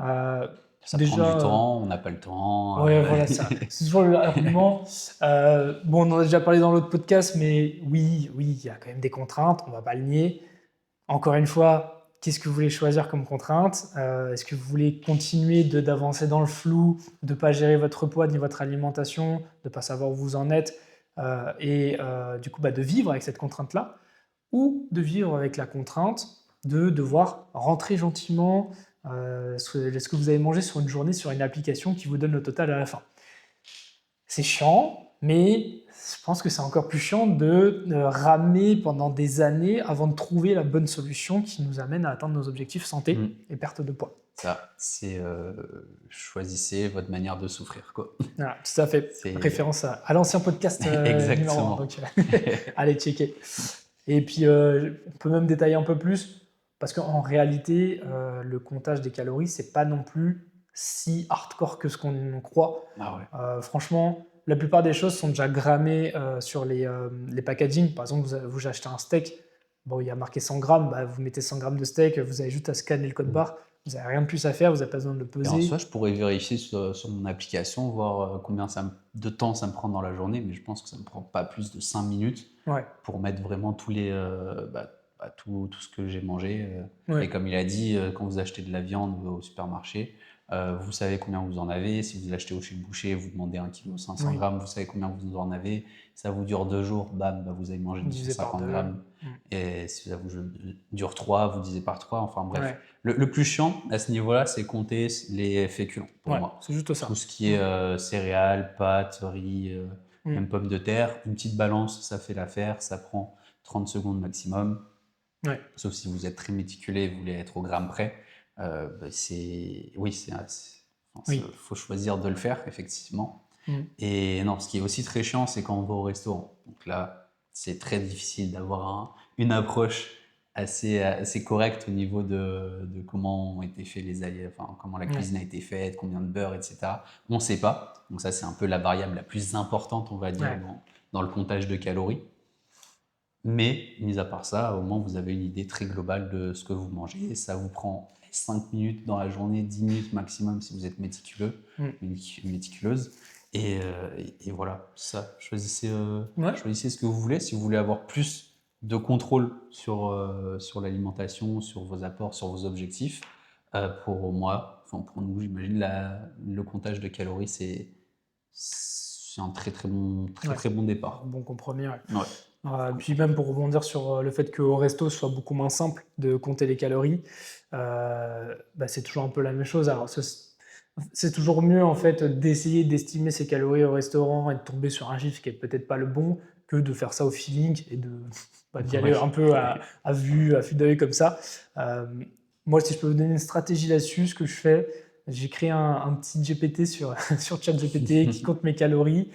Euh, Ça prend du déjà, temps, on n'a pas le temps. ouais, voilà, ça. C'est toujours l'argument. Bon, on en a déjà parlé dans l'autre podcast, mais oui, oui, il y a quand même des contraintes, on va pas le nier. Encore une fois, qu'est-ce que vous voulez choisir comme contrainte? Est-ce que vous voulez continuer d'avancer dans le flou, de ne pas gérer votre poids ni votre alimentation, de ne pas savoir où vous en êtes, et du coup bah, de vivre avec cette contrainte-là, ou de vivre avec la contrainte de devoir rentrer gentiment ce que vous avez mangé sur une journée sur une application qui vous donne le total à la fin. C'est chiant, mais je pense que c'est encore plus chiant de ramer pendant des années avant de trouver la bonne solution qui nous amène à atteindre nos objectifs Mm. santé et perte de poids. Ça, c'est choisissez votre manière de souffrir, quoi. Voilà, tout à fait. C'est Référence à l'ancien podcast numéro 1. exactement. Donc, allez checker. Et puis, on peut même détailler un peu plus, parce qu'en réalité, le comptage des calories, c'est pas non plus si hardcore que ce qu'on croit. Ah ouais. Franchement, la plupart des choses sont déjà grammées sur les packaging. Par exemple, vous achetez un steak, bon, il y a marqué 100 grammes, bah, vous mettez 100 grammes de steak, vous avez juste à scanner le code Mm. barre, vous n'avez rien de plus à faire, vous n'avez pas besoin de le Et en soi, peser. je pourrais vérifier sur mon application, voir combien de temps ça me prend dans la journée, mais je pense que ça me prend pas plus de 5 minutes Ouais, pour mettre vraiment tout ce que j'ai mangé. Et ouais, comme il a dit, quand vous achetez de la viande au supermarché, Vous savez combien vous en avez. Si vous l'achetez au chez le boucher, vous demandez 1 kg 500 Oui, grammes, vous savez combien vous en avez. Ça vous dure 2 jours, bam, bah, vous avez mangé divisé par 250 deux. grammes. Mm. Et si ça vous dure 3, vous divisez par 3. Enfin bref. Ouais, Le plus chiant à ce niveau-là, c'est compter les féculents pour ouais, moi. c'est juste Tout ça. ce qui Mm. est céréales, pâtes, riz, Mm. même pommes de terre, une petite balance, ça fait l'affaire. Ça prend 30 secondes maximum. Ouais, Sauf si vous êtes très méticulé, vous voulez être au gramme près. Bah, oui, oui. faut choisir de le faire, effectivement. Mm. Et non, ce qui est aussi très chiant, c'est quand on va au restaurant. Donc là, c'est très difficile d'avoir une approche assez correcte au niveau de comment ont été faits les aliments, enfin, comment la Ouais, cuisine a été faite, combien de beurre, etc. On ne sait pas. Donc ça, c'est un peu la variable la plus importante, on va dire, ouais. dans le comptage de calories. Mais, mis à part ça, au moins vous avez une idée très globale de ce que vous mangez. Ça vous prend 5 minutes dans la journée, 10 minutes maximum si vous êtes méticuleux, Mm. méticuleuse. Et voilà, ça. Ouais. Choisissez ce que vous voulez. Si vous voulez avoir plus de contrôle sur l'alimentation, sur vos apports, sur vos objectifs, pour moi, enfin pour nous, j'imagine, le comptage de calories, c'est un Ouais, très bon un départ. bon compromis, ouais. Ouais. Puis même pour rebondir sur le fait qu'au resto, ce soit beaucoup moins simple de compter les calories, bah, c'est toujours un peu la même chose. Alors, c'est toujours mieux en fait d'essayer d'estimer ses calories au restaurant et de tomber sur un chiffre qui est peut-être pas le bon que de faire ça au feeling et de bah, d'y aller un Ouais. peu à vue d'œil comme ça. Euh, Moi, si je peux vous donner une stratégie là-dessus, ce que je fais, j'ai créé un petit GPT sur, sur ChatGPT qui compte mes calories.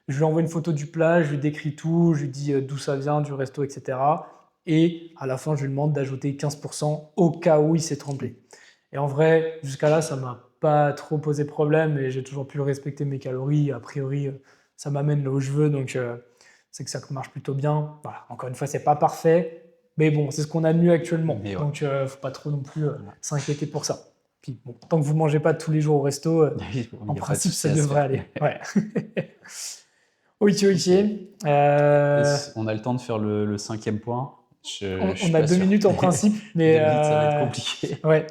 Je lui envoie une photo du plat, je lui décris tout, je lui dis d'où ça vient, du resto, etc. Et à la fin, je lui demande d'ajouter 15% au cas où il s'est trompé. Et en vrai, jusqu'à là, ça m'a pas trop posé problème et j'ai toujours pu respecter mes calories. A priori, ça m'amène là où je veux, donc c'est que ça marche plutôt bien. Voilà. Encore une fois, c'est pas parfait, mais bon, c'est ce qu'on a de mieux actuellement. Mais ouais. Donc, faut pas trop non plus Voilà. s'inquiéter pour ça. Puis, bon, tant que vous mangez pas tous les jours au resto, Il en n'y a pas de principe, souci ça à se devrait faire. aller. Ouais. Ok, ok. Ok. Euh, On a le temps de faire le cinquième point. Je on suis a pas deux sûr. minutes en principe, mais 2 minutes, ça va être compliqué. ouais.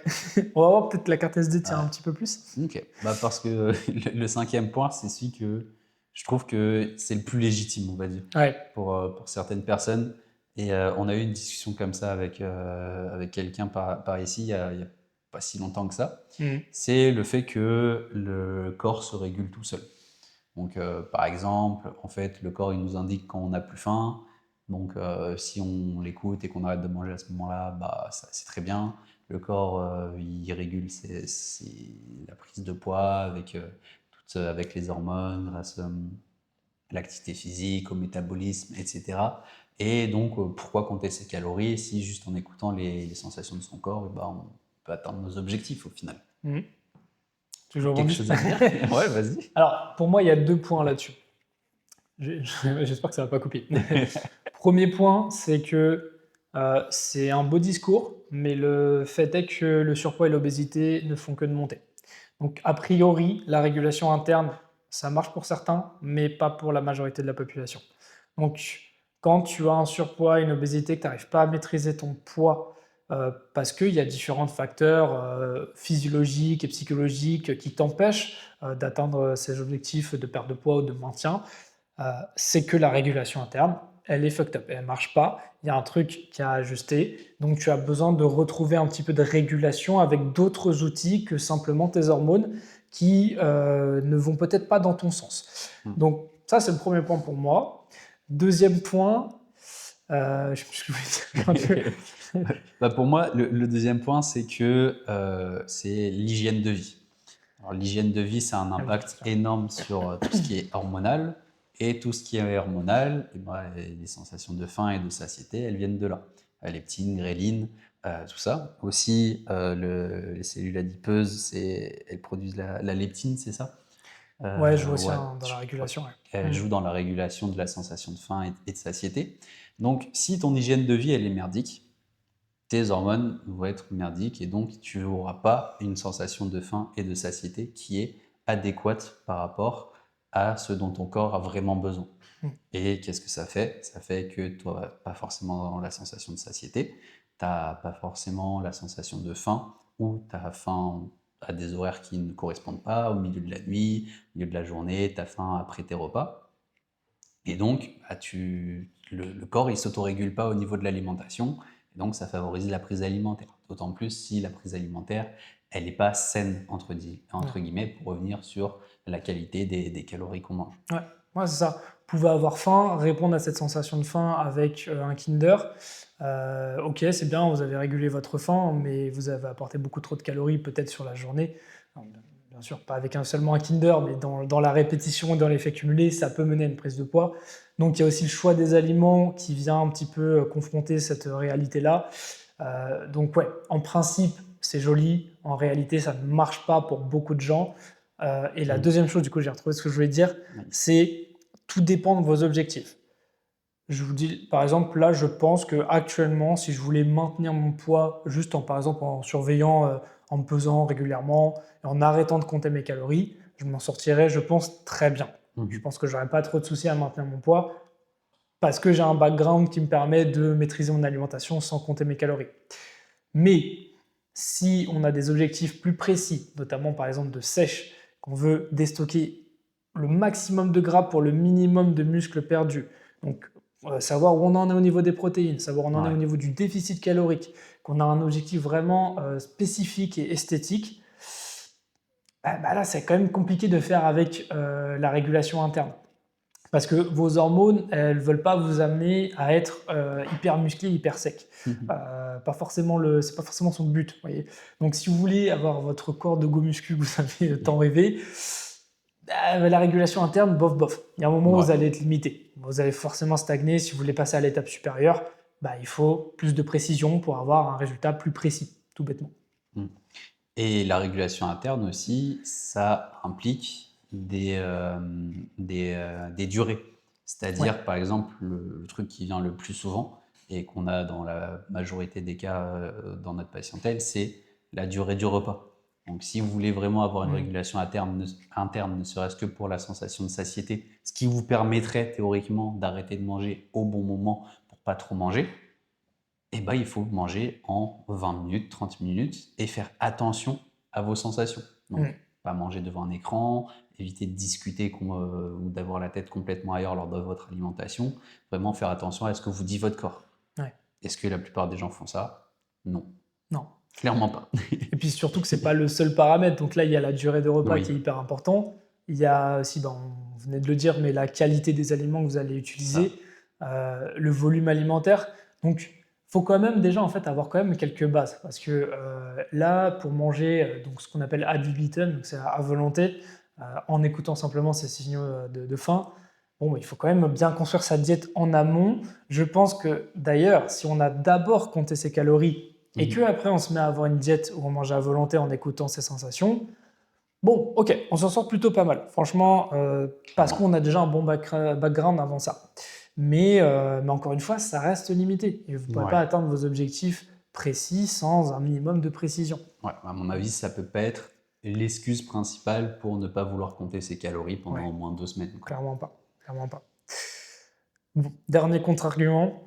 On va voir peut-être la carte SD tient un Ouais. petit peu plus. Ok. Bah parce que le cinquième point, c'est celui que je trouve que c'est le plus légitime, on va dire, Ouais. pour certaines personnes. Et on a eu une discussion comme ça avec quelqu'un par ici il y a pas si longtemps que ça. Mhm. C'est le fait que le corps se régule tout seul. Donc, par exemple, en fait, le corps il nous indique quand on n'a plus faim. Donc, si on l'écoute et qu'on arrête de manger à ce moment-là, bah, c'est très bien. Le corps, il régule la prise de poids avec les hormones, grâce à l'activité physique, au métabolisme, etc. Et donc, pourquoi compter ses calories si juste en écoutant les sensations de son corps, eh ben, on peut atteindre nos objectifs au final. Mhm. Toujours Quelque vendu. chose à dire? Ouais, vas-y. Alors, pour moi, il y a deux points là-dessus. J'espère que ça va pas couper. Premier point, c'est que c'est un beau discours, mais le fait est que le surpoids et l'obésité ne font que de monter. Donc, a priori, la régulation interne, ça marche pour certains, mais pas pour la majorité de la population. Donc, quand tu as un surpoids, une obésité, que tu n'arrives pas à maîtriser ton poids, parce qu'il y a différents facteurs physiologiques et psychologiques qui t'empêchent d'atteindre ces objectifs de perte de poids ou de maintien, c'est que la régulation interne, elle est fucked up, elle marche pas, il y a un truc qui a ajusté, donc tu as besoin de retrouver un petit peu de régulation avec d'autres outils que simplement tes hormones qui ne vont peut-être pas dans ton sens. Hmm. Donc ça c'est le premier point pour moi. Deuxième point, je sais plus ce que je voulais dire. Bah, pour moi, le deuxième point, c'est que c'est l'hygiène de vie. Alors, l'hygiène de vie, ça a un Ah oui, impact tiens. énorme sur tout ce qui est hormonal. Et tout ce qui est hormonal, et ben, les sensations de faim et de satiété, elles viennent de là. Leptine, ghrelin, tout ça. Aussi, les cellules adipeuses, elles produisent la leptine, c'est ça? Ouais, je vois aussi Ouais, dans la je crois régulation. qu'elle Ouais. joue dans la régulation de la sensation de faim et de satiété. Donc, si ton hygiène de vie, elle est merdique, tes hormones vont être merdiques et donc tu n'auras pas une sensation de faim et de satiété qui est adéquate par rapport à ce dont ton corps a vraiment besoin. Mm. Et qu'est-ce que ça fait? Ça fait que tu n'auras pas forcément la sensation de satiété, tu n'as pas forcément la sensation de faim ou tu as faim à des horaires qui ne correspondent pas, au milieu de la nuit, au milieu de la journée, tu as faim après tes repas. Et donc, bah, le corps, il ne s'autorégule pas au niveau de l'alimentation. Et donc, ça favorise la prise alimentaire. D'autant plus si la prise alimentaire, elle n'est pas saine, Ouais. entre guillemets, pour revenir sur la qualité des calories qu'on mange. Ouais, ouais, c'est ça. Vous pouvez avoir faim, répondre à cette sensation de faim avec un Kinder. Ok, c'est bien, vous avez régulé votre faim, mais vous avez apporté beaucoup trop de calories peut-être sur la journée. Alors, bien sûr, pas avec seulement un Kinder, mais dans la répétition et dans l'effet cumulé, ça peut mener à une prise de poids. Donc il y a aussi le choix des aliments qui vient un petit peu confronter cette réalité-là. Donc ouais, en principe, c'est joli. En réalité, ça ne marche pas pour beaucoup de gens. Et la deuxième chose, du coup, j'ai retrouvé ce que je voulais dire, Nice. c'est tout dépend de vos objectifs. Je vous dis, par exemple, là, je pense que actuellement, si je voulais maintenir mon poids juste par exemple, en surveillant, en me pesant régulièrement et en arrêtant de compter mes calories, je m'en sortirais, je pense, très bien. Je Mhm. pense que j'aurais pas trop de soucis à maintenir mon poids parce que j'ai un background qui me permet de maîtriser mon alimentation sans compter mes calories. Mais si on a des objectifs plus précis, notamment par exemple de sèche, qu'on veut déstocker le maximum de gras pour le minimum de muscles perdus, donc savoir où on en est au niveau des protéines, savoir où on en est au Ouais. niveau du déficit calorique, qu'on a un objectif vraiment spécifique et esthétique, bah là c'est quand même compliqué de faire avec la régulation interne. Parce que vos hormones, elles ne veulent pas vous amener à être hyper musclé, hyper sec. Pas forcément c'est pas forcément son but. Voyez. Donc si vous voulez avoir votre corps de go muscu que vous avez tant rêvé, la régulation interne, bof bof. Il y a un moment où Ouais. vous allez être limité. Vous allez forcément stagner. Si vous voulez passer à l'étape supérieure, bah, il faut plus de précision pour avoir un résultat plus précis, tout bêtement. Mm. Et la régulation interne aussi, ça implique des durées. Ouais, C'est-à-dire, par exemple, le truc qui vient le plus souvent et qu'on a dans la majorité des cas dans notre patientèle, c'est la durée du repas. Donc, si vous voulez vraiment avoir une mm, régulation interne, ne serait-ce que pour la sensation de satiété, ce qui vous permettrait théoriquement d'arrêter de manger au bon moment pour pas trop manger, eh ben, il faut manger en 20 minutes, 30 minutes et faire attention à vos sensations. Donc, mm. pas manger devant un écran, éviter de discuter ou d'avoir la tête complètement ailleurs lors de votre alimentation. Vraiment faire attention à ce que vous dit votre corps. Ouais. Est-ce que la plupart des gens font ça? Non, Non. clairement pas. Et puis surtout que c'est pas le seul paramètre. Donc là, il y a la durée de repas qui est Oui, hyper important. Il y a aussi, ben, vous venez de le dire, mais la qualité des aliments que vous allez ça. utiliser, le volume alimentaire. Donc, faut quand même déjà en fait avoir quand même quelques bases, parce que là, pour manger donc ce qu'on appelle ad libitum, donc c'est à volonté, en écoutant simplement ces signaux de faim. Bon, il faut quand même bien construire sa diète en amont. Je pense que d'ailleurs, si on a d'abord compté ses calories et Mhm. qu'après on se met à avoir une diète où on mange à volonté en écoutant ses sensations, bon, ok, on s'en sort plutôt pas mal, franchement, parce Clairement. qu'on a déjà un bon background avant ça. Mais encore une fois, ça reste limité. Et vous ne pourrez pas Ouais. atteindre vos objectifs précis sans un minimum de précision. Ouais, à mon avis, ça peut pas être l'excuse principale pour ne pas vouloir compter ses calories pendant Ouais, au moins 2 semaines, quoi. clairement pas. Clairement pas. Bon, dernier contre-argument,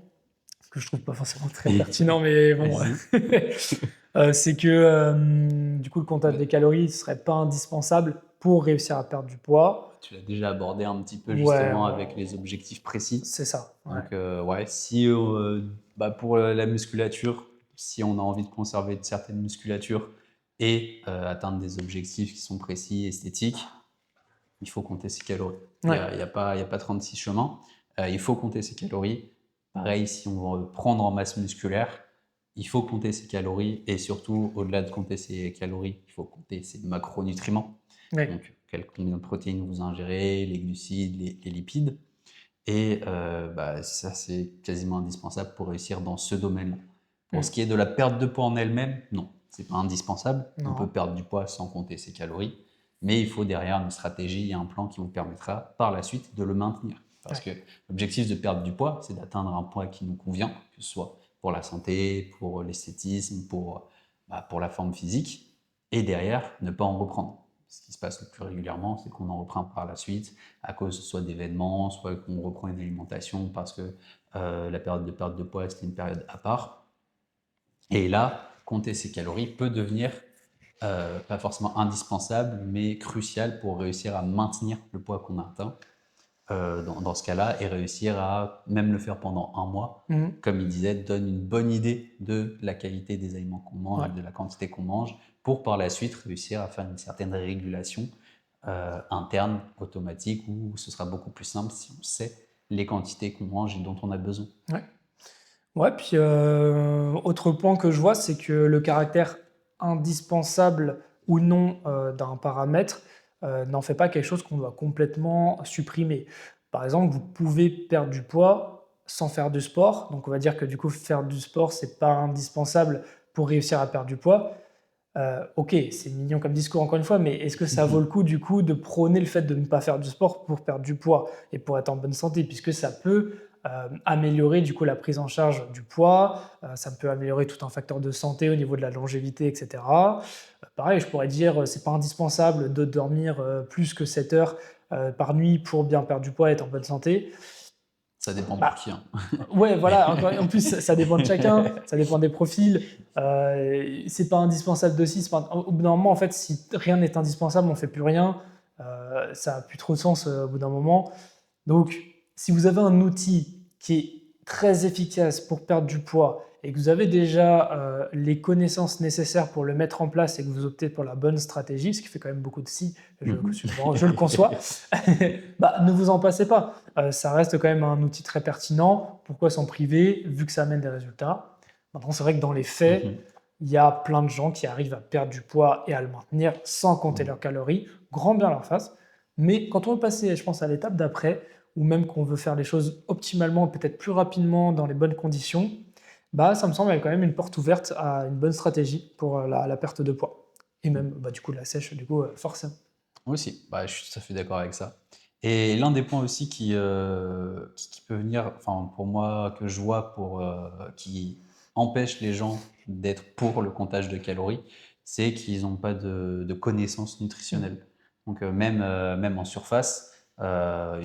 que je trouve pas forcément très pertinent, mais bon, Vas-y. c'est que du coup, le comptage des calories ne serait pas indispensable pour réussir à perdre du poids. Tu l'as déjà abordé un petit peu Ouais, justement avec les objectifs précis. c'est ça. Ouais. Donc, ouais, si pour la musculature, si on a envie de conserver de certaines musculatures et atteindre des objectifs qui sont précis, esthétiques, il faut compter ses calories. Il n'y Ouais. a, il y a pas, il y a pas 36 chemins. Il faut compter ses calories. Pareil, si on veut prendre en masse musculaire, il faut compter ses calories et surtout, au-delà de compter ses calories, il faut compter ses macronutriments. Ouais. Donc, combien de protéines vous ingérez, les glucides, les lipides. Et ça, c'est quasiment indispensable pour réussir dans ce domaine-là. Pour ce Mm. qui est de la perte de poids en elle-même, non, c'est pas indispensable. On peut Non. perdre du poids sans compter ses calories, mais il faut derrière une stratégie et un plan qui vous permettra par la suite de le maintenir. Parce Ouais. que l'objectif de perdre du poids, c'est d'atteindre un poids qui nous convient, que ce soit pour la santé, pour l'esthétisme, pour la forme physique, et derrière, ne pas en reprendre. Ce qui se passe le plus régulièrement, c'est qu'on en reprend par la suite à cause soit d'événements, soit qu'on reprend une alimentation parce que la période de perte de poids, c'était une période à part. Et là, compter ses calories peut devenir pas forcément indispensable, mais crucial pour réussir à maintenir le poids qu'on a atteint dans ce cas-là et réussir à même le faire pendant un mois. Mhm. Comme il disait, donne une bonne idée de la qualité des aliments qu'on mange Ouais. et de la quantité qu'on mange pour par la suite réussir à faire une certaine régulation interne, automatique, où ce sera beaucoup plus simple si on sait les quantités qu'on mange et dont on a besoin. Ouais. Ouais, puis autre point que je vois, c'est que le caractère indispensable ou non d'un paramètre n'en fait pas quelque chose qu'on doit complètement supprimer. Par exemple, vous pouvez perdre du poids sans faire du sport. Donc on va dire que du coup, faire du sport, c'est pas indispensable pour réussir à perdre du poids. Ok, c'est mignon comme discours encore une fois, mais est-ce que ça vaut le coup du coup de prôner le fait de ne pas faire du sport pour perdre du poids et pour être en bonne santé, puisque ça peut améliorer du coup la prise en charge du poids, ça peut améliorer tout un facteur de santé au niveau de la longévité, etc. Pareil, je pourrais dire c'est pas indispensable de dormir plus que 7 heures par nuit pour bien perdre du poids et être en bonne santé. Ça dépend pour Bah, qui, hein. ouais, voilà. En plus, ça dépend de chacun, ça dépend des profils. C'est pas indispensable aussi. Au bout d'un moment, en fait, si rien n'est indispensable, on fait plus rien. Ça a plus trop de sens au bout d'un moment. Donc, si vous avez un outil qui est très efficace pour perdre du poids et que vous avez déjà les connaissances nécessaires pour le mettre en place et que vous optez pour la bonne stratégie, ce qui fait quand même beaucoup de si, je le conçois, bah, ne vous en passez pas. Ça reste quand même un outil très pertinent. Pourquoi s'en priver vu que ça amène des résultats? Maintenant, c'est vrai que dans les faits, Mhm. il y a plein de gens qui arrivent à perdre du poids et à le maintenir sans compter Mhm. leurs calories. Grand bien leur face. Mais quand on veut passer, je pense, à l'étape d'après, ou même qu'on veut faire les choses optimalement, peut-être plus rapidement, dans les bonnes conditions, bah, ça me semble quand même une porte ouverte à une bonne stratégie pour la perte de poids. Et même, bah, du coup, la sèche, du coup, forcément. Moi aussi, bah, je suis tout à fait d'accord avec ça. Et l'un des points aussi qui peut venir, enfin pour moi, que je vois qui empêche les gens d'être pour le comptage de calories, c'est qu'ils n'ont pas de connaissances Mm. nutritionnelles. Donc même en surface, bah,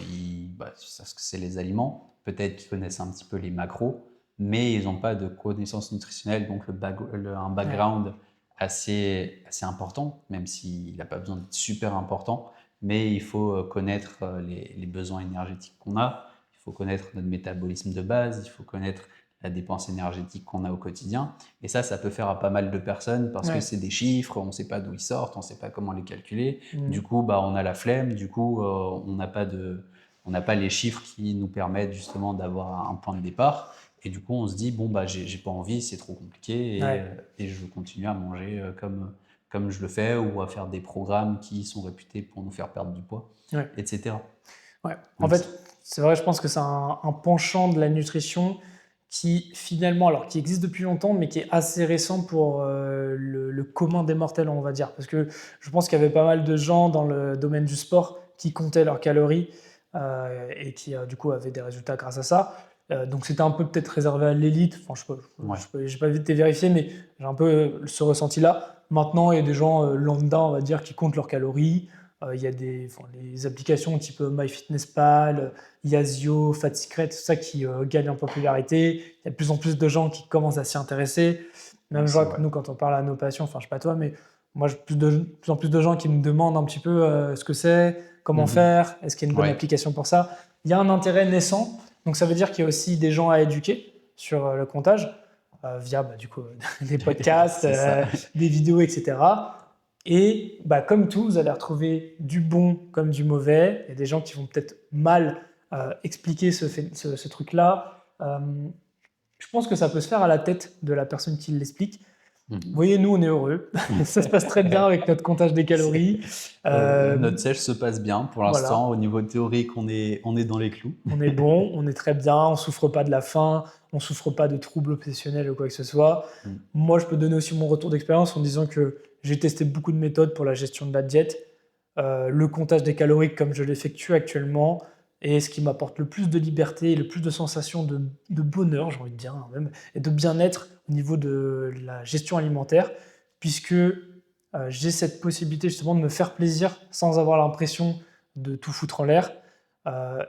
parce que c'est les aliments, peut-être qu'ils connaissent un petit peu les macros, mais ils n'ont pas de connaissances nutritionnelles, donc un Ouais. background assez important, même s'il n'a pas besoin d'être super important, mais il faut connaître les besoins énergétiques qu'on a, il faut connaître notre métabolisme de base, il faut connaître la dépense énergétique qu'on a au quotidien. Et ça peut faire à pas mal de personnes parce que Ouais. c'est des chiffres, on ne sait pas d'où ils sortent, on ne sait pas comment les calculer. Du Mm. coup, bah, on a la flemme, du coup, on n'a pas les chiffres qui nous permettent justement d'avoir un point de départ. Et du coup, on se dit, bon, bah, j'ai pas envie, c'est trop compliqué Ouais. et je continue à manger comme je le fais ou à faire des programmes qui sont réputés pour nous faire perdre du poids, Ouais. etc. Ouais. En Donc, fait, c'est vrai, je pense que c'est un penchant de la nutrition qui finalement, alors qui existe depuis longtemps, mais qui est assez récent pour le commun des mortels, on va dire. Parce que je pense qu'il y avait pas mal de gens dans le domaine du sport qui comptaient leurs calories et qui du coup avaient des résultats grâce à ça. Donc c'était un peu peut-être réservé à l'élite. Enfin, ouais, j'ai pas vite vérifié, mais j'ai un peu ce ressenti-là. Maintenant, il y a des gens lambda, on va dire, qui comptent leurs calories. Il y a les applications type MyFitnessPal, Yazio, Fat Secret, tout ça qui gagne en popularité. Il y a de plus en plus de gens qui commencent à s'y intéresser. Même je c'est vois que vrai. nous, quand on parle à nos patients, enfin je sais pas toi, mais moi j'ai plus en plus de gens qui me demandent un petit peu ce que c'est, comment Mhm. faire, est-ce qu'il y a une bonne Ouais, application pour ça. Il y a un intérêt naissant, donc ça veut dire qu'il y a aussi des gens à éduquer sur le comptage via du coup, des podcasts, c'est ça. des vidéos, etc. Et bah, comme tout, vous allez retrouver du bon comme du mauvais. Il y a des gens qui vont peut-être mal expliquer ce truc-là. Je pense que ça peut se faire à la tête de la personne qui l'explique. Vous Mhm. voyez, nous, on est heureux. Ça se passe très bien avec notre comptage des calories. Notre sèche se passe bien pour l'instant. Voilà. Au niveau théorique, on est dans les clous. On est bon, on est très bien, on souffre pas de la faim, on souffre pas de troubles obsessionnels ou quoi que ce soit. Mm. Moi, je peux donner aussi mon retour d'expérience en disant que j'ai testé beaucoup de méthodes pour la gestion de la diète. Le comptage des calories comme je l'effectue actuellement est ce qui m'apporte le plus de liberté et le plus de sensations de bonheur, j'ai envie de dire, hein, même, et de bien-être au niveau de la gestion alimentaire, puisque j'ai cette possibilité justement de me faire plaisir sans avoir l'impression de tout foutre en l'air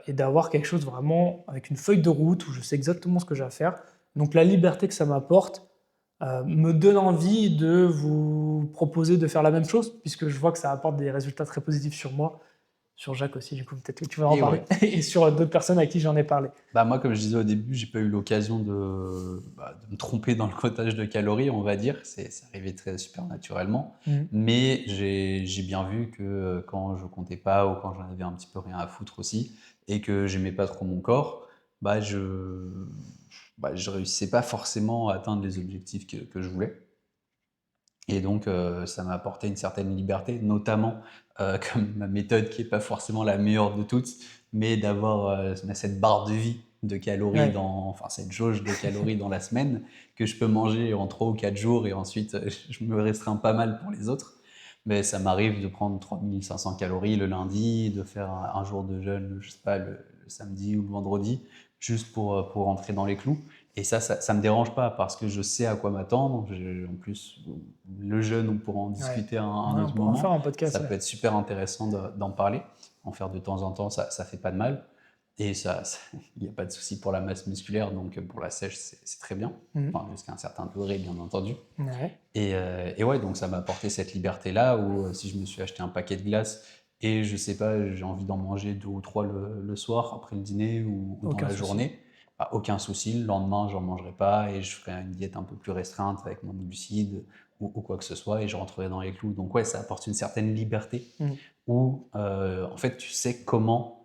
et d'avoir quelque chose vraiment avec une feuille de route où je sais exactement ce que j'ai à faire. Donc la liberté que ça m'apporte, me donne envie de vous proposer de faire la même chose, puisque je vois que ça apporte des résultats très positifs sur moi, sur Jacques aussi, du coup, peut-être que tu vas en Et parler, ouais. et sur d'autres personnes à qui j'en ai parlé. Bah, moi, comme je disais au début, j'ai pas eu l'occasion de me tromper dans le comptage de calories, on va dire. C'est arrivé très super naturellement. Mhm. Mais j'ai bien vu que quand je comptais pas ou quand j'en avais un petit peu rien à foutre aussi et que j'aimais pas trop mon corps, bah je réussissais pas forcément à atteindre les objectifs que je voulais. Et donc, ça m'a apporté une certaine liberté, notamment comme ma méthode qui est pas forcément la meilleure de toutes, mais d'avoir cette barre de vie de calories Ouais, enfin cette jauge de calories dans la semaine que je peux manger en 3 ou 4 jours et ensuite je me restreins pas mal pour les autres. Mais ça m'arrive de prendre 3500 calories le lundi, de faire un jour de jeûne, je sais pas, le samedi ou le vendredi, juste pour rentrer dans les clous. Et ça me dérange pas parce que je sais à quoi m'attendre. En plus, le jeûne, on pourra en ouais. discuter un Ouais, on autre pourra en faire moment. un podcast, Ça ouais. peut être super intéressant d'en parler. En faire de temps en temps, ça fait pas de mal. Et il n'y a pas de souci pour la masse musculaire, donc pour la sèche, c'est très bien. Mhm. Enfin, jusqu'à un certain degré, bien entendu. Ouais. Et ouais, donc ça m'a apporté cette liberté-là où si je me suis acheté un paquet de glaces et je sais pas, j'ai envie d'en manger 2 ou 3 le soir après le dîner ou dans Aucun la souci. journée, bah, aucun souci. Le lendemain, j'en mangerai pas et je ferai une diète un peu plus restreinte avec mon glucides ou quoi que ce soit et je rentrerai dans les clous. Donc ouais, ça apporte une certaine liberté Mhm. où en fait tu sais comment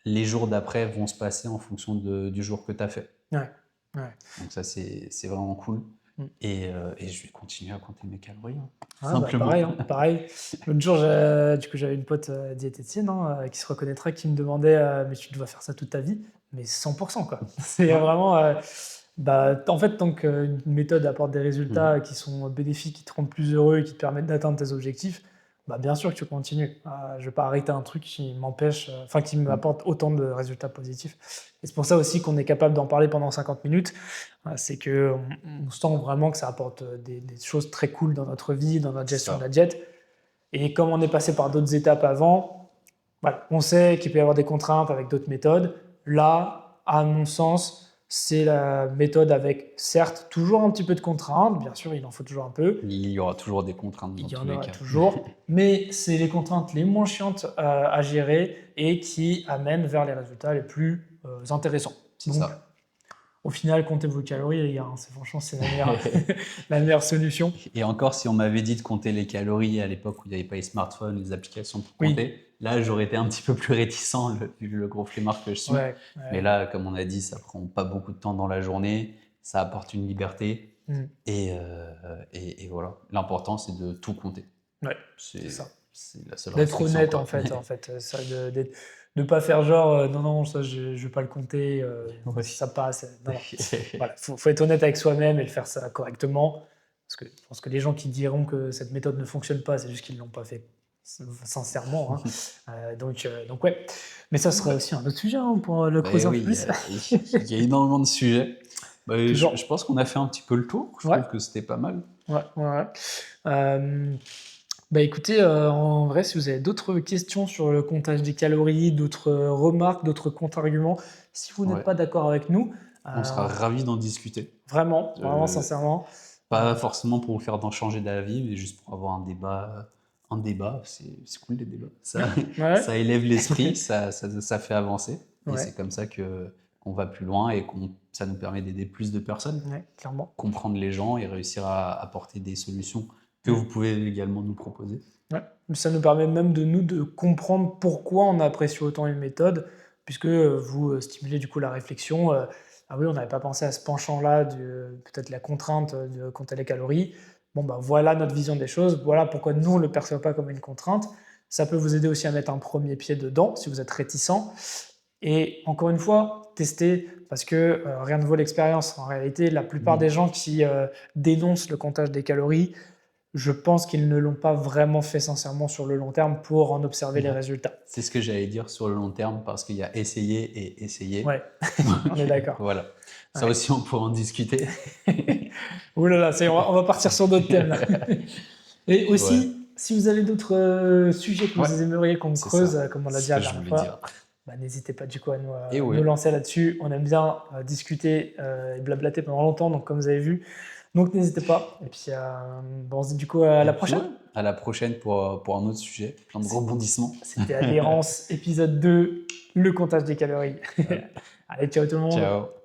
les jours d'après vont se passer en fonction du jour que tu as fait. Ouais. Ouais. Donc ça, c'est vraiment cool. Mhm. Et je vais continuer à compter mes calories, hein, Ah bah simplement. pareil, hein, pareil. L'autre jour, du coup, j'avais une pote diététicienne qui se reconnaîtra, qui me demandait mais tu dois faire ça toute ta vie? Mais 100% quoi. C'est Ouais. vraiment, bah, en fait, tant qu'une méthode apporte des résultats Mhm. qui sont bénéfiques, qui te rendent plus heureux et qui te permettent d'atteindre tes objectifs, bah, bien sûr que tu continues. Je vais pas arrêter un truc qui m'empêche, enfin qui Mhm. m'apporte autant de résultats positifs. Et c'est pour ça aussi qu'on est capable d'en parler pendant 50 minutes. C'est que on sent vraiment que ça apporte des choses très cool dans notre vie, dans notre C'est gestion de la ça. diète. Et comme on est passé par d'autres étapes avant, voilà, on sait qu'il peut y avoir des contraintes avec d'autres méthodes. Là, à mon sens, c'est la méthode avec, certes, toujours un petit peu de contraintes. Bien sûr, il en faut toujours un peu. Il y aura toujours des contraintes Il dans y tous en les aura cas. toujours. Mais c'est les contraintes les moins chiantes à gérer et qui amènent vers les résultats les plus intéressants. C'est Donc, ça. au final, comptez vos calories, les gars. Franchement, c'est la meilleure solution. Et encore, si on m'avait dit de compter les calories à l'époque où il n'y avait pas les smartphones, les applications pour Oui, compter, là, j'aurais été un petit peu plus réticent, vu le gros flemmard que je suis. ouais, Mais ouais. là, comme on a dit, ça prend pas beaucoup de temps dans la journée, ça apporte une liberté. Mm. Et voilà. L'important, c'est de tout compter. Ouais, c'est C'est ça. c'est la seule D'être restriction, honnête, quoi. en fait, ça, de pas faire genre, non, non, ça, je vais pas le compter, Ouais. si ça passe. Non, non. Voilà, faut être honnête avec soi-même et le faire ça correctement. Parce que je pense que les gens qui diront que cette méthode ne fonctionne pas, c'est juste qu'ils l'ont pas fait sincèrement, hein. Donc ouais. Mais ça serait Ouais. aussi un autre sujet, hein, pour le Ben creuser un peu oui, plus. il y a énormément de sujets. Ben, je Toujours. pense qu'on a fait un petit peu le tour. Je Ouais, trouve que c'était pas mal. ouais, ouais, ouais. Euh, Bah écoutez, en vrai, si vous avez d'autres questions sur le comptage des calories, d'autres remarques, d'autres contre-arguments, si vous n'êtes Ouais. pas d'accord avec nous, On sera euh, ravis d'en discuter. vraiment, vraiment Euh, sincèrement, Pas euh, forcément pour vous faire d'en changer d'avis, mais juste pour avoir un débat. Un débat, c'est cool les débats. ouais, Ça élève l'esprit, ça fait avancer. Et ouais, c'est comme ça qu'on va plus loin et ça nous permet d'aider plus de personnes, ouais, clairement. comprendre les gens et réussir à apporter des solutions que Mm. vous pouvez également nous proposer. Ouais. Mais ça nous permet même de nous de comprendre pourquoi on apprécie autant une méthode, puisque vous stimulez du coup la réflexion. Ah oui, on n'avait pas pensé à ce penchant-là, peut-être la contrainte de compter les calories. Bon, bah voilà notre vision des choses, voilà pourquoi nous on ne le perçoit pas comme une contrainte. Ça peut vous aider aussi à mettre un premier pied dedans si vous êtes réticent. Et encore une fois, tester, parce que rien ne vaut l'expérience. En réalité, la plupart des Mhm. gens qui dénoncent le comptage des calories, je pense qu'ils ne l'ont pas vraiment fait sincèrement sur le long terme pour en observer les résultats. C'est ce que j'allais dire sur le long terme parce qu'il y a essayer et essayer. Ouais, on est Donc d'accord. voilà, ça Ouais. aussi on pourra en discuter. Ouh là là, on va partir sur d'autres thèmes là. Et Ouais, aussi, si vous avez d'autres sujets que ouais, vous aimeriez qu'on c'est creuse, ça, comme on l'a c'est dit ce la que je dernière voulais dire. fois, bah, n'hésitez pas du coup à Et nous ouais, lancer là-dessus. On aime bien discuter et blablater pendant longtemps, donc comme vous avez vu, Donc n'hésitez pas. Et puis, on se dit du coup à Et la puis, ouais, prochaine. à la prochaine pour un autre sujet, plein de rebondissements. C'était Adhérence, épisode 2, le comptage des calories. Voilà. Allez, ciao tout le monde. Ciao.